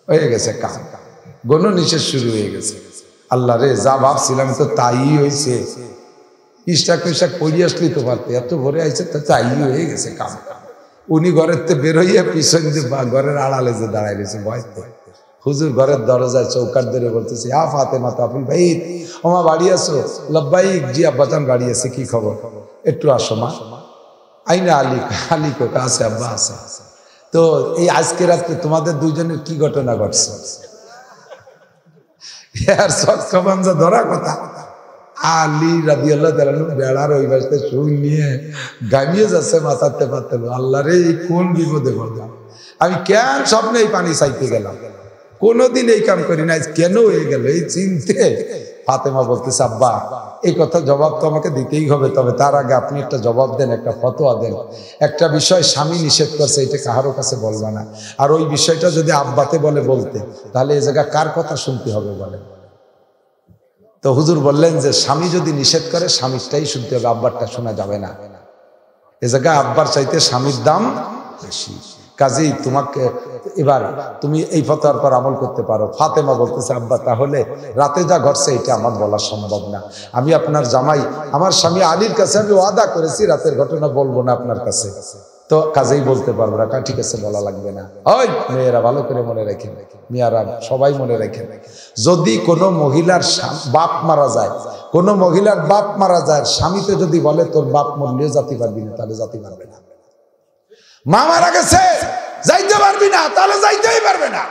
হয়ে গেছে কাম, গণনিষেধ শুরু হয়ে গেছে। আল্লাহ রে, যা ভাবছিলাম তো তাই হয়েছে। ইশাক পড়ি আসলেই তো পারতে, এত ভরে আইছে তো তাই হয়ে গেছে কাম। উনি ঘরের থেকে বেরোইয়া পিছন দিয়ে ঘরের আড়ালে যে দাঁড়াই রয়েছে ভয়তে। হুজুর ঘরের দরজায় চৌকাট ধরে বলতেছে, আ ফাতেমা তাফুল ভাই, ওমা বাড়ি আসো? লব্বাইক, জি আব্বাজান বাড়ি আছে, কি খবর? একটু আসো মা। আইনা আলী, আলী কো কাছে আব্বা আছে। তো এই আজকে রাত্রে তোমাদের দুইজনের কি ঘটনা ঘটছে? ধরা কথা। আলী রাদিয়াল্লাহু তাআলা বেড়ার ওই বাসতে শুন নিয়ে গামিয়ে যাচ্ছে, মাথাতে পারতে, আল্লাহ রে কোন বিপদে পড়লাম আমি, কেন স্বপ্নে এই পানি চাইতে গেলাম, কোনোদিন এই কাম করি না, কেন হয়ে গেল এই চিনতে। ফাতেমা বলতেছে, আব্বা এই কথা জবাব তো আমাকে দিতেই হবে, তবে তার আগে আপনি একটা জবাব দেন, একটা ফতোয়া দেন। একটা বিষয় স্বামী নিষেধ করছে, এটা কাহারও কাছে বলবা না, আর ওই বিষয়টা যদি আব্বাতে বলতে, তাহলে এই জায়গায় কার কথা শুনতে হবে বলেন? তো হুজুর বললেন যে স্বামী যদি নিষেধ করে স্বামীরটাই শুনতে হবে, আব্বারটা শোনা যাবে না। এ জায়গায় আব্বার চাইতে স্বামীর দাম বেশি। কাজেই তোমাকে এবার তুমি এই ফতোয়ার পর আমল করতে পারো। ফাতেমা বলতেছে, আব্বা তাহলে রাতে যা ঘটছে এটা আমার বলা সম্ভব না, আমি আপনার জামাই, আমার স্বামী আলীর কাছে আমি ওয়াদা করেছি রাতের ঘটনা বলবো না আপনার কাছে, তো কাজেই বলতে পারবো না। ঠিক আছে, বলা লাগবে না। ওই মেয়েরা ভালো করে মনে রাখেন, মেয়েরা সবাই মনে রাখেন, যদি কোনো মহিলার বাপ মারা যায়, কোনো মহিলার বাপ মারা যায়, স্বামীতে যদি বলে তোর বাপ মরলেও জাতি পারবি না, তাহলে জাতি পারবে না। মা মারা গেছে যাইতে পারবি না, তাহলে যাইতেই পারবে না।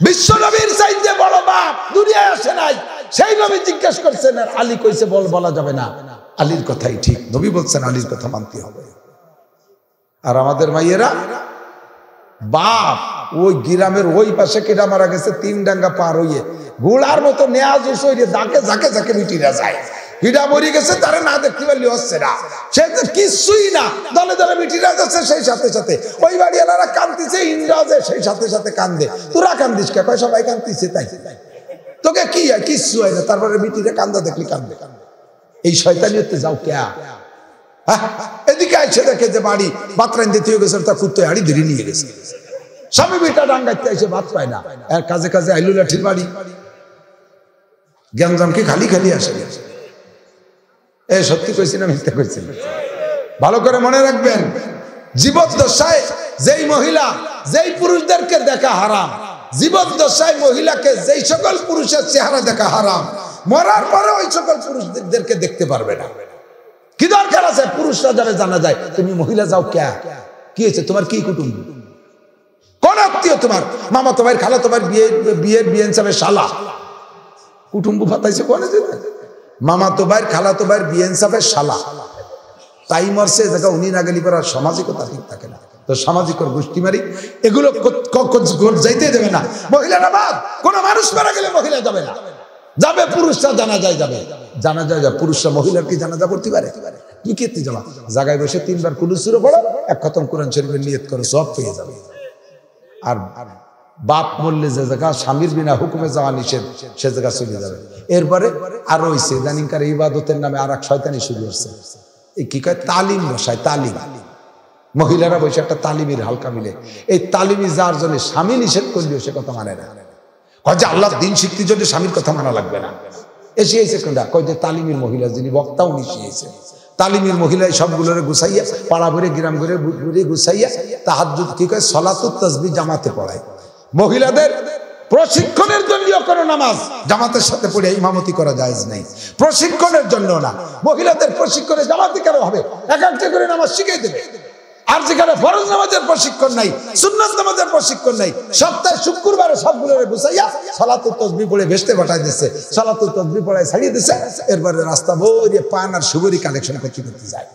বিশ্ব নবীর চাইতে বড় বাপ দুনিয়ায় আসে নাই, সেই নবী জিজ্ঞেস করছেন আর আলী কইছে বলা যাবে না। আলীর কথাই ঠিক, নবী বলছেন আলীর কথা মানতে হবে। আর আমাদের মাইয়েরা বাপ ওই গ্রামের ওই পাশে কেটা মারা গেছে, 3 ডাঙ্গা পার হইয়ে ঘোড়ার মতো নেয়াজ হইয়ে যাকে যাকে যাকে মিটিরা যায়, হিডা মরি গেছে তারা না দেখতে পারলে হচ্ছে না, সে তো কিছুই না, দলে দলে মিটিরা যাচ্ছে, সেই সাথে সাথে ওই বাড়িওয়ালারা কান্দিছে, ইন্দ্রাজে সেই সাথে সাথে কান্দে, তোরা কান্দিস কে? কয় সবাই কান্দিছে তাই, তোকে কি হয়? কিচ্ছু হয় না, তারপরে মিটিরে কান্দা দেখলি কান্দে। এই শয়তানিতে যাও কে? এদিকে আইসে দেখে যে বাড়ি বাতরাইন দিতে হয়ে গেছে, তার কুত্তে হাড়ি ধরে নিয়ে গেছে, স্বামী বেটা ডাঙ্গাইতে আইসে ভাত পায় না, আর কাজে কাজে আইলু লাঠির বাড়ি, জ্ঞানজামকে খালি খালি আসে। এ সত্যি কইছি না মিথ্যা কইছি? ভালো করে মনে রাখবেন, জীবদ্দশায় যেই মহিলা যেই পুরুষদেরকে দেখা হারাম, জীবদ্দশায় মহিলাকে যেই সকল পুরুষের চেহারা দেখা হারাম, মরার পরে ওই সকল পুরুষদেরকে দেখতে পারবে না। কি দরকার আছে? পুরুষরা যাবে জানা যায়, তুমি মহিলা যাও কে? কি হয়েছে? তোমার কি কুটুম্ব? কোন আত্মীয় তোমার? মামা তোমার, খালা তোমার, বিয়ের সাহেবের শালা, কুটুম্ব ফাতাইছে কোনে? মামা তো ভাই, খালা তো ভাই, বিয়েন সাহেবের শালা, তাই মরছে। দেখা উনি না গেলি পর সামাজিকতা ঠিক থাকে না। তো সামাজিক গোষ্ঠী মারি এগুলো যাইতে দেবে না। মহিলারা বাদ, কোনো মানুষ মারা গেলে মহিলা যাবে না, যাবে পুরুষরা জানাজায় যাবে। জানাজায় যা পুরুষরা মহিলার কি জানাজা পড়তে পারে? কি ক্ষেত্রে যাবা? জায়গায় বসে 3 বার কুলু সুরে পড়ো, 1 খতম কোরআন শরীফের নিয়ত করো, সব পেয়ে যাবে। আর বাপ মরলে যে জায়গা স্বামীর বিনা হুকুমে যাওয়া নিষেধ, সে জায়গা চলে যাবে। এরপরে আরো হইছে ইদানিংকার ইবাদতের নামে আর এক শয়তানি শুরু হচ্ছে। এই কি কয়, তালিম বসায়, তালিম। মহিলারা বসে একটা তালিমের হালকা মিলে, এই তালিমি যার জন্য স্বামী নিষেধ করলেও সে কথা মানে না। কয় যে আল্লাহ দিন শিখতে জন্য স্বামীর কথা মানা লাগবে না। এসে এসে কোনটা কয় যে তালিমের মহিলা, যিনি বক্তাও নিশিয়েছে, তালিমের মহিলায় সবগুলোরে গুছাইয়া পাড়া ভরে গ্রাম ঘুরে ঘুরে গুছাইয়া তাহাজ্জুদ কি কয় সলাতুত তাসবিহ জামাতে পড়ায়। মহিলাদের প্রশিক্ষণের জন্য কোনো নামাজ জামাতের সাথে পড়ে ইমামতি করা জায়েজ নাই, প্রশিক্ষণের জন্য না। মহিলাদের প্রশিক্ষণে জামাতে কেন হবে? এক একটা করে নামাজ শিখিয়ে দেবে। আর যেখানে ফরজ নামাজের প্রশিক্ষণ নাই, সুন্নাত নামাজের প্রশিক্ষণ নাই, সপ্তাহে শুক্রবারে সবগুলোরে গুছাইয়া সালাতুত তাসবিহ পড়ে ভেস্তে পাঠাই দিচ্ছে, সালাতুত তাসবিহ পড়ায় ছাড়িয়ে দিচ্ছে। এরপরে রাস্তা ভরে পান আর সুগরি কালেকশন করতে যায়।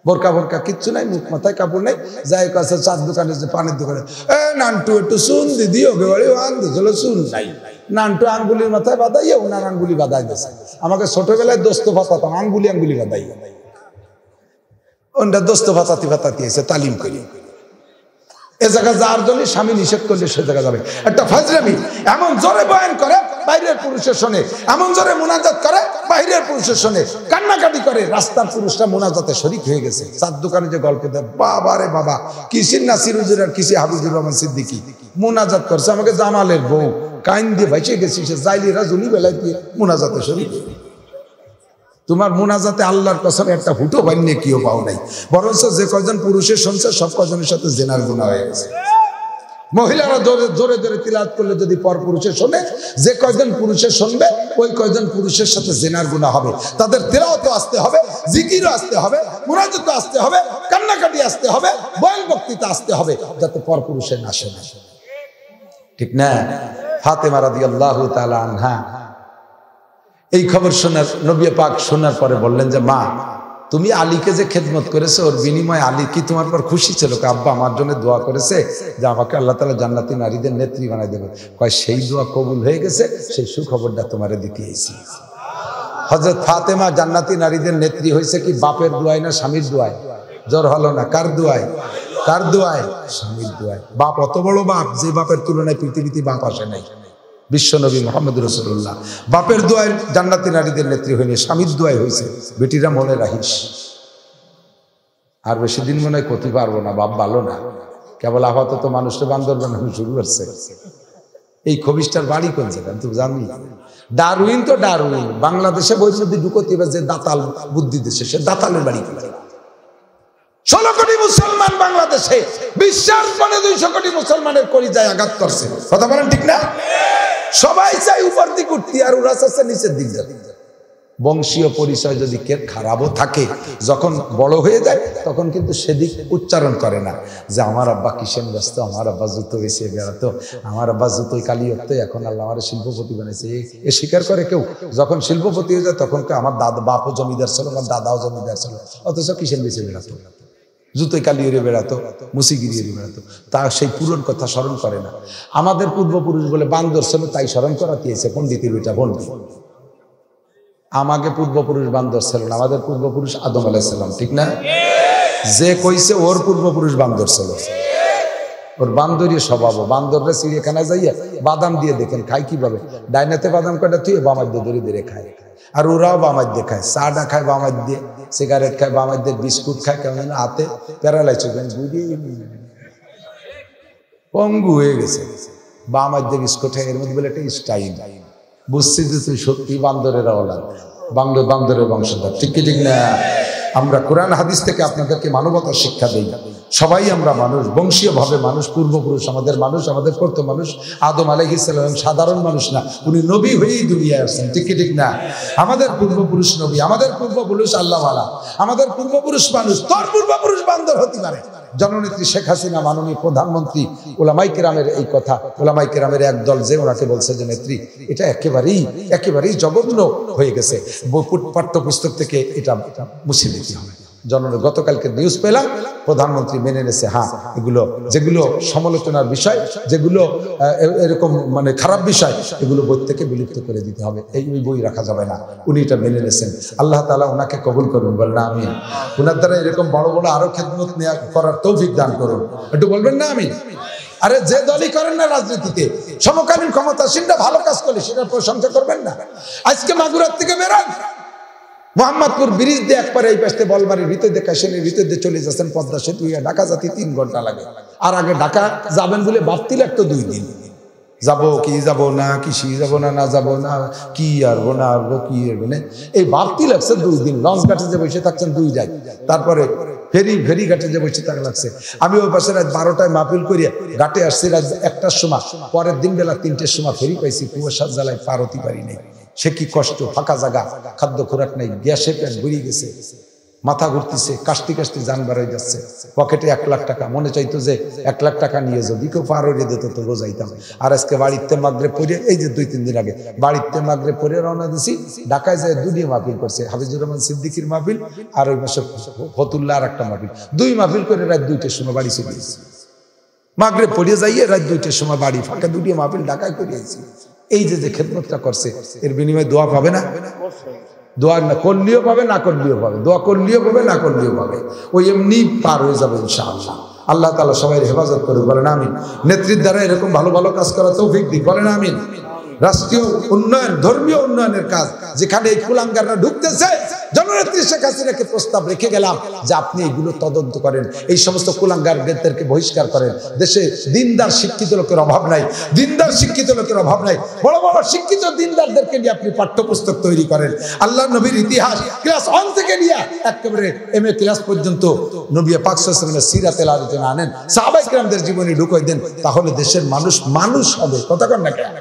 বোরকা বোরকা কিচ্ছু নাই, মুখ মাথায় কাপড় নাই, যাই কাছে চার দোকানে, যে পানের দোকানে, নানটু একটু শুন দিদি, ওকে বাড়ি আনতে চলো, শুন নাই। নানটু আঙ্গুলির মাথায় বাঁধাইয়া ওনার আঙ্গুলি বাঁধাই দিয়েছে। আমাকে ছোটবেলায় দোস্ত ফাতাতাম, আঙ্গুলি বাঁধাই, ওনটা দোস্ত ফাতাতি ফাতাতি এসে তালিম করি। এ জায়গা যার জন্য স্বামী নিষেধ করলে সে জায়গা যাবে। একটা ফাজলামি, এমন জোরে বয়ান করে বাইরের পুরুষের শোনে, এমন জোরে মুনাজাত করে বাইরের পুরুষের শোনে, কান্নাকাটি করে, রাস্তার পুরুষরা মুনাজাতে শরীক হয়ে গেছে। চার দোকানে যে গল্প দেয়, বাবা রে বাবা, কিসির নাসির হুজুর আর কিসি হাবিজুর রহমান সিদ্দিকী মুনাজাত করছে, আমাকে জামালের বউ কাইন দিয়ে ভাইসে গেছি, সে জাইলিরা জুলি বেলায় দিয়ে মুনাজাতে শরীক। তোমার মুনাজাতে আল্লাহর কসম একটা হুটো বান্যে কেউ পাও নাই, বরঞ্চ যে কয়জন পুরুষের শুনছে সব কয়জনের সাথে জেনার গুনাহ হয়ে গেছে। মহিলারা জোরে জোরে জোরে তিলাওয়াত করলে যদি পর পুরুষের শোনে, যে কয়জন পুরুষের শুনবে ওই কয়জন পুরুষের সাথে জেনার গুনাহ হবে। তাদের তিলাওয়াতও আসতে হবে, জিকিরও আসতে হবে, মুনাজাতও আসতে হবে, কান্নাকাটি আসতে হবে, বয়ান বক্তৃতা আসতে হবে, যাতে পর পুরুষের না শোনে। ঠিক না? ফাতেমা রাদিয়াল্লাহু তাআলা আনহা এই খবর শোনার, নবী পাক শোনার পরে বললেন যে মা, তুমি আলীকে যে খেদমত করেছো ওর বিনিময়ে আলী কি তোমার পর খুশি ছিল? আব্বা আমার জন্য দোয়া করেছে যে আমাকে আল্লাহ তাআলা জান্নাতি নারীদের নেত্রী বানাই দেবে। কয় সেই দোয়া কবুল হয়ে গেছে, সেই সুখবরটা তোমারে দিতে এসেছি। হযরত ফাতেমা জান্নাতি নারীদের নেত্রী হয়েছে কি বাপের দোয়ায় না স্বামীর দোয়ায়? জোর হলো না, কার দোয়ায়? কার দোয়ায়? স্বামীর দোয়ায়। বাপ অত বড় বাপ, যে বাপের তুলনায় পৃথিবীতে বাপ আসে নাই। বিশ্বনবী মুহাম্মদ রাসূলুল্লাহ বাপের দোয়ায় জান্নাতি নারীদের নেত্রী হয়নি, স্বামীর দোয়ায় হয়েছে। বেটিরা মনে রাখিস, আর বেশি দিন মনে হয় করতে পারবো না, বাপ ভালো না। কেবল আপাতত মানুষটা বান্দর বানানো শুরু করছে। এই খবিসটার বাড়ি কোন জায়গায় তুমি জানি? ডারউইন তো ডারউইন, বাংলাদেশে বই মধ্যে ঢুকতে যে দাতাল বুদ্ধি দেশে, সে দাতালের বাড়ি। 16 কোটি মুসলমান বাংলাদেশে, বিশ্বাস করে 200 কোটি মুসলমানের কলিজায় আঘাত করছে। কথা বলেন ঠিক না? সবাই চাই উপর দিক উঠতে, আর ওরা চাচ্ছে নিচের দিক যাবে। বংশীয় পরিচয় যদি কে খারাপও থাকে, যখন বড় হয়ে যায় তখন কিন্তু সেদিক উচ্চারণ করে না, যে আমার আব্বা কিসেন ব্যস্ত, আমার আব্বা জুতো এসে বেড়াতো, আমার আব্বা জুতোই কালি হতো, এখন আল্লাহ আমার শিল্পপতি বানাইছে, এ স্বীকার করে কেউ? যখন শিল্পপতি হয়ে যায় তখন আমার দাদা বাপও জমিদার ছিল, আমার দাদাও জমিদার ছিল, অথচ কিসেন বেঁচে বেড়াতো, জুতোই কালি উড়ে বেড়াতো, মুসিগিরি উড়ে বেড়াতো, তা সেই পুরন কথা স্মরণ করে না। আমাদের পূর্বপুরুষ বলে বান্দর ছিল, তাই স্মরণ করা দিয়েছে পণ্ডিতের ওইটা বন্ধু। আমাকে পূর্বপুরুষ বান্দর ছিল না, আমাদের পূর্বপুরুষ আদম আলাইহিস সালাম। ঠিক না? যে কইছে ওর পূর্বপুরুষ বান্দর ছিল, ওর বান্দরীয় স্বভাব। বান্দররা চিড়িয়াখানায় যাইয়া বাদাম দিয়ে দেখেন খায় কিভাবে, ডাইনাতে বাদাম কাটা তুই বামার দিয়ে ধরে ধরে খায়, আর ওরাও বামার দিয়ে খায়, চাটা খায় বামার দিয়ে, সিগারেট খায় বামার দিয়ে, বিস্কুট খায়, কেমন হাতে প্যারালাইসিস পঙ্গু হয়ে গেছে, বামার দিয়ে বিস্কুট খায়। এর মধ্যে বলে একটা স্টাইল। বুঝছি যে তুই সত্যি বান্দরের ওলাদ, বান্দরের বংশধর। ঠিক কি ঠিক না? আমরা কোরআন হাদিস থেকে আপনাদেরকে মানবতার শিক্ষা দেই। সবাই আমরা মানুষ, বংশীয়ভাবে মানুষ, পূর্বপুরুষ আমাদের মানুষ, আমাদের প্রথম মানুষ আদম আলাইহিস সালাম সাধারণ মানুষ না, উনি নবী হয়েই দুনিয়ায় আসছেন। ঠিক কি ঠিক না? আমাদের পূর্বপুরুষ নবী, আমাদের পূর্বপুরুষ আল্লাহওয়ালা, আমাদের পূর্বপুরুষ মানুষ। তোর পূর্বপুরুষ বান্দর হতে পারে। জননেত্রী শেখ হাসিনা, মাননীয় প্রধানমন্ত্রী, ওলামায়ে কেরামের এই কথা, ওলামায়ে কেরামের একদল যে ওনাকে বলছে যে নেত্রী, এটা একেবারেই জঘন্য হয়ে গেছে, পাঠ্যপুস্তক থেকে এটা মুছে দিতে হবে। গতকালকে নিউজ পেলাম প্রধানমন্ত্রী মেনে নিয়েছে, হ্যাঁ এগুলো যেগুলো সমালোচনার বিষয়, যেগুলো এরকম মানে খারাপ বিষয়, এগুলো বই থেকে বিলুপ্ত করে দিতে হবে, এই বই রাখা যাবে না। উনি এটা মেনে নিয়েছেন। আল্লাহ তাআলা ওনাকে কবুল করুন, বলেন আমিন। ওনার দ্বারা এরকম বড় বড় আরো খেদমত নেওয়া করার তৌফিক দান করুন, একটু বলবেন না আমিন। আরে যে দলই করেন না রাজনীতিতে, সমকালীন ক্ষমতাসীনরা ভালো কাজ করলে সেটার প্রশংসা করবেন না। আজকে মাগুরার থেকে বেরান, মোহাম্মদপুর ব্রিজ দিয়ে একবারে এই পাশে বলবাড়ির ভিতর দিয়ে কাশিনের ভিতর দিয়ে চলে যাচ্ছেন পদ্মা সেতু, ঢাকা যাতে 3 ঘন্টা লাগে। আর আগে ঢাকা যাবেন বলে ভাবতে লাগতো 2 দিন, যাবো কি যাব না, কিসি যাব না, না যাবো না, কি আরবো না আরবো, কি আরবো না, এই ভাবতে লাগছে 2 দিন। লঞ্চ ঘাটে যে বসে থাকছেন 2 যায়, তারপরে ফেরি ঘাটে যে বসে থাকা লাগছে। আমি ওই পাশে রাত 12টায় মাহফিল করিয়া ঘাটে আসছি রাত 1টার সময়, পরের দিন বেলা 3টের সময় ফেরি পাইছি, কুয়াশার জ্বালায় পার হতে পারি নাই। সে কি কষ্ট, ফাঁকা জায়গা, খাদ্য খোরাক নেই, গ্যাসে পেট ভরিয়ে গেছে, মাথা ঘুরতেছে, কাশতে কাশতে জান বার হয়ে যাচ্ছে। পকেটে 1 লাখ টাকা, মনে চাইতো যে 1 লাখ টাকা নিয়ে যদি কেউ পার হয়ে দিত তো বোঝাইতাম। আর আজকে বাড়িতে মাগরে পড়ে, এই যে 2-3 দিন আগে বাড়িতে মাগরে পড়ে রওনা দিছি, ঢাকায় যায় 2 মাহফিল করছে, হাফিজুর রহমান সিদ্দিকীর মাহফিল আর ওই মাসে ফতুল্লাহ আর একটা মাহফিল, 2 মাহফিল করে রাত 2টার সময় বাড়ি চলে গেছি। মাগরে পড়ে যাইয়ে রাত 2টার সময় বাড়ি, ফাঁকা 2 মাহফিল ঢাকায় করিয়েছি। এই যে খেদমতটা করছে, এর বিনিময়ে দোয়া পাবে না? দোয়া না করলেও পাবে, না করলেও পাবে, দোয়া করলেও পাবে, না করলেও পাবে, ওই এমনি পার হয়ে যাবে ইনশাআল্লাহ। আল্লাহ তাআলা সবাই হেফাজত করুন, বলেন আমিন। নেত্রীর দ্বারা এরকম ভালো ভালো কাজ করা তৌফিক দিক, বলেন আমিন। রাষ্ট্রীয় উন্নয়ন, ধর্মীয় উন্নয়নের কাজ যেখানে এই কুলাঙ্গাররা ঢুকতেছে, জননেত্রী শেখ হাসিনাকে প্রস্তাব রেখে গেলাম যে আপনি এগুলো তদন্ত করেন, এই সমস্ত কুলাঙ্গারদেরকে বহিষ্কার করেন। দেশে দিনদার শিক্ষিত লোকের অভাব নাই, দিনদার শিক্ষিত লোকের অভাব নাই, বড় বড় শিক্ষিত দিনদারদেরকে নিয়ে আপনি পাঠ্যপুস্তক তৈরি করেন। আল্লাহ নবীর ইতিহাস ক্লাস 1 থেকে নিয়ে একেবারে MA ক্লাস পর্যন্ত নবী পাক সাল্লাল্লাহু আলাইহি ওয়াসাল্লামের সিরাতের আলোচনা আনেন, সাহাবায়ে কেরামদের জীবনী ঢুকাই দেন, তাহলে দেশের মানুষ মানুষ হবে। কথা কন না কেন?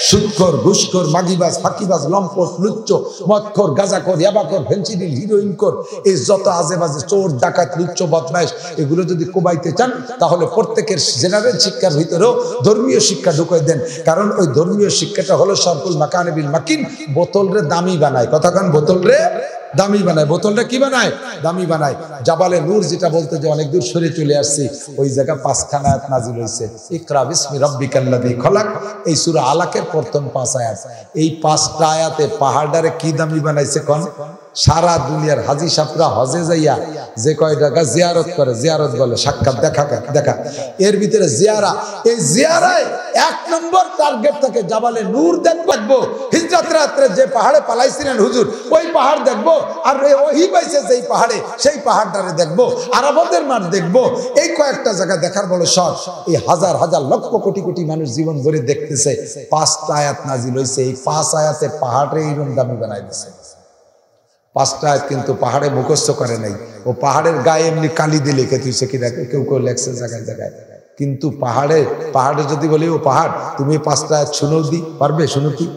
সুদখোর, ঘুষখোর, মাগিবাজ, ফাঁকিবাজ, লম্পট, লুচ্চ, মদখোর, গাঁজাখোর, ইয়াবাখোর, ফেন্সিডিল, হিরোইনখোর, এই যত আজেবাজে চোর, ডাকাত, লুচ্চ, বদমাইশ, এগুলো যদি কোবাইতে চান তাহলে প্রত্যেকের জেনারেল শিক্ষার ভিতরেও ধর্মীয় শিক্ষা ঢুকাই দেন। কারণ ওই ধর্মীয় শিক্ষাটা হলো সরকুল মাকানে বিল মাকিন, বোতলরে দামি বানায়। কথা কান, বোতলরে দামি বানায়, বোতলটা কি বানায়? দামি বানায়। জাবালে নূর যেটা বলতে যে অনেক দূর সরে চলে আসছি, ওই জায়গা 5খানা আয়াত নাজিল হয়েছে। ইকরা বিসমি রাব্বিকাল্লাযী খলাক, এই সূরা আলাকের প্রথম 5 আয়াত। এই 5টা আয়াতে পাহাড়টারে কি দামি বানাইছে কোন? সারা দুনিয়ার হাজি সাহেবরা হজে যাইয়া যে কয় টাকা জিয়ারত করে, জিয়ারত বলে সাক্ষাৎ দেখা, এর ভিতরে জিয়ারা, এই জিয়ারায় 1 নম্বর টার্গেট থাকে জাবালে নূর দেখবো, হিজরত রাত্রে যে পাহাড়ে পালাইছিলেন হুজুর, ওই পাহাড় দেখবো, আর ওহি পাইছে যেই পাহাড়ে, সেই পাহাড়টারে দেখবো, আরবদের মাঠ দেখবো। এই কয়েকটা জায়গা দেখার বড় শখ। এই হাজার হাজার লক্ষ কোটি কোটি মানুষ জীবন ভরে দেখতেছে। 5টা আয়াত নাজিল হয়েছে, এই 5 আয়াতে পাহাড়ে এইরকম দামি বানাই দিছে। 5টা আয়াত কিন্তু পাহাড়ে মুখস্থ করে নাই, ও পাহাড়ের গায়ে এমনি কালি দিয়ে লিখে তুইছে, কি কেউ কেউ লেখছে জায়গায় জায়গায়। কিন্তু পাহাড়ে যদি বলি ও পাহাড়, তুমি 5টা আয়াত শুনেও পারবে? শুনো কি?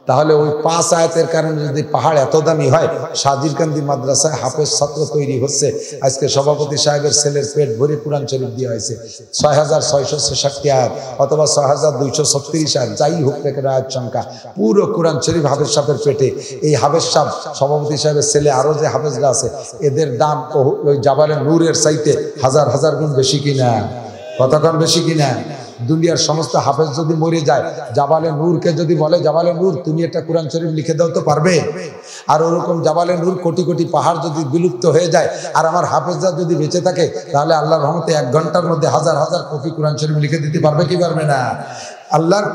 তাহলে ওই 5 আয়াতের কারণে যদি পাহাড় এত দামি হয়, সাজিরকান্দি মাদ্রাসায় হাফেজ ছাত্র তৈরি হচ্ছে। আজকে সভাপতি সাহেবের ছেলের পেট ভরে কোরআন শরীফ দেওয়া হয়েছে, 6666 আয়াত অথবা 6236 আয়াত, যাই হোক না আয়াত সংখ্যা, পুরো কোরআন শরীফ হাফেজ সাহেবের পেটে। এই হাফেজ সাহেব, সভাপতি সাহেবের ছেলে, আরো যে হাফেজরা আছে, এদের দাম ওই জাবালে নূরের চাইতে হাজার হাজার গুণ বেশি কিনা? কতক্ষণ বেশি কিনা? দুনিয়ার সমস্ত হাফেজ যদি মরে যায়, জাবালে নূরকে যদি বলে জাবালে নূর তুমি একটা কোরআন শরীফ লিখে দাও, তো পারবে? আর ওরকম জাবালে নূর কোটি কোটি পাহাড় যদি বিলুপ্ত হয়ে যায়, আর আমার হাফেজরা যদি বেঁচে থাকে, তাহলে আল্লাহর রহমতে 1 ঘন্টার মধ্যে হাজার হাজার কপি কোরআন শরীফ লিখে দিতে পারবে কি পারবে না? আল্লাহর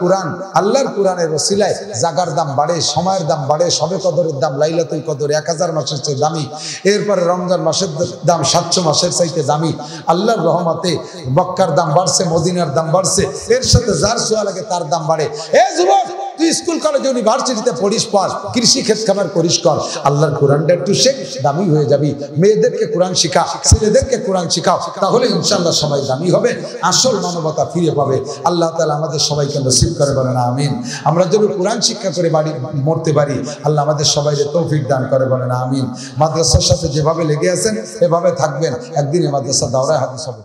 কোরআনের ওসিলায় জাগার দাম বাড়ে, সময়ের দাম বাড়ে, শবে কদরের দাম, লাইলাতুল কদর 1000 মাসের চেয়ে দামি, এরপরে রমজান মাসের দাম 700 মাসের চাইতে দামি। আল্লাহর রহমতে মক্কার দাম বাড়ছে, মদিনার দাম বাড়ছে, এর সাথে যার সোয়া লাগে তার দাম বাড়ে। এ যুবক, তুই স্কুল কলেজ ইউনিভার্সিটিতে পড়িস, পর কৃষি ক্ষেত খামার করিস, কর, আল্লাহর কোরআনটা একটু শেখ, দামি হয়ে যাবি। মেয়েদেরকে কোরআন শিখা, ছেলেদেরকে কোরআন শিখাও, তাহলে ইনশাআল্লাহ সবাই দামি হবে, আসল মানবতা ফিরে পাবে। আল্লাহ তাআলা আমাদের সবাইকে নসিব করে, বলেন আমিন। আমরা যেন কোরআন শিক্ষা করে বাড়ি মরতে পারি, আল্লাহ আমাদের সবাইকে তৌফিক দান করে, বলেন আমিন। মাদ্রাসার সাথে যেভাবে লেগে আছেন এভাবে থাকবেন, একদিন মাদ্রাসা দাওরায়ে হাদিস হবে।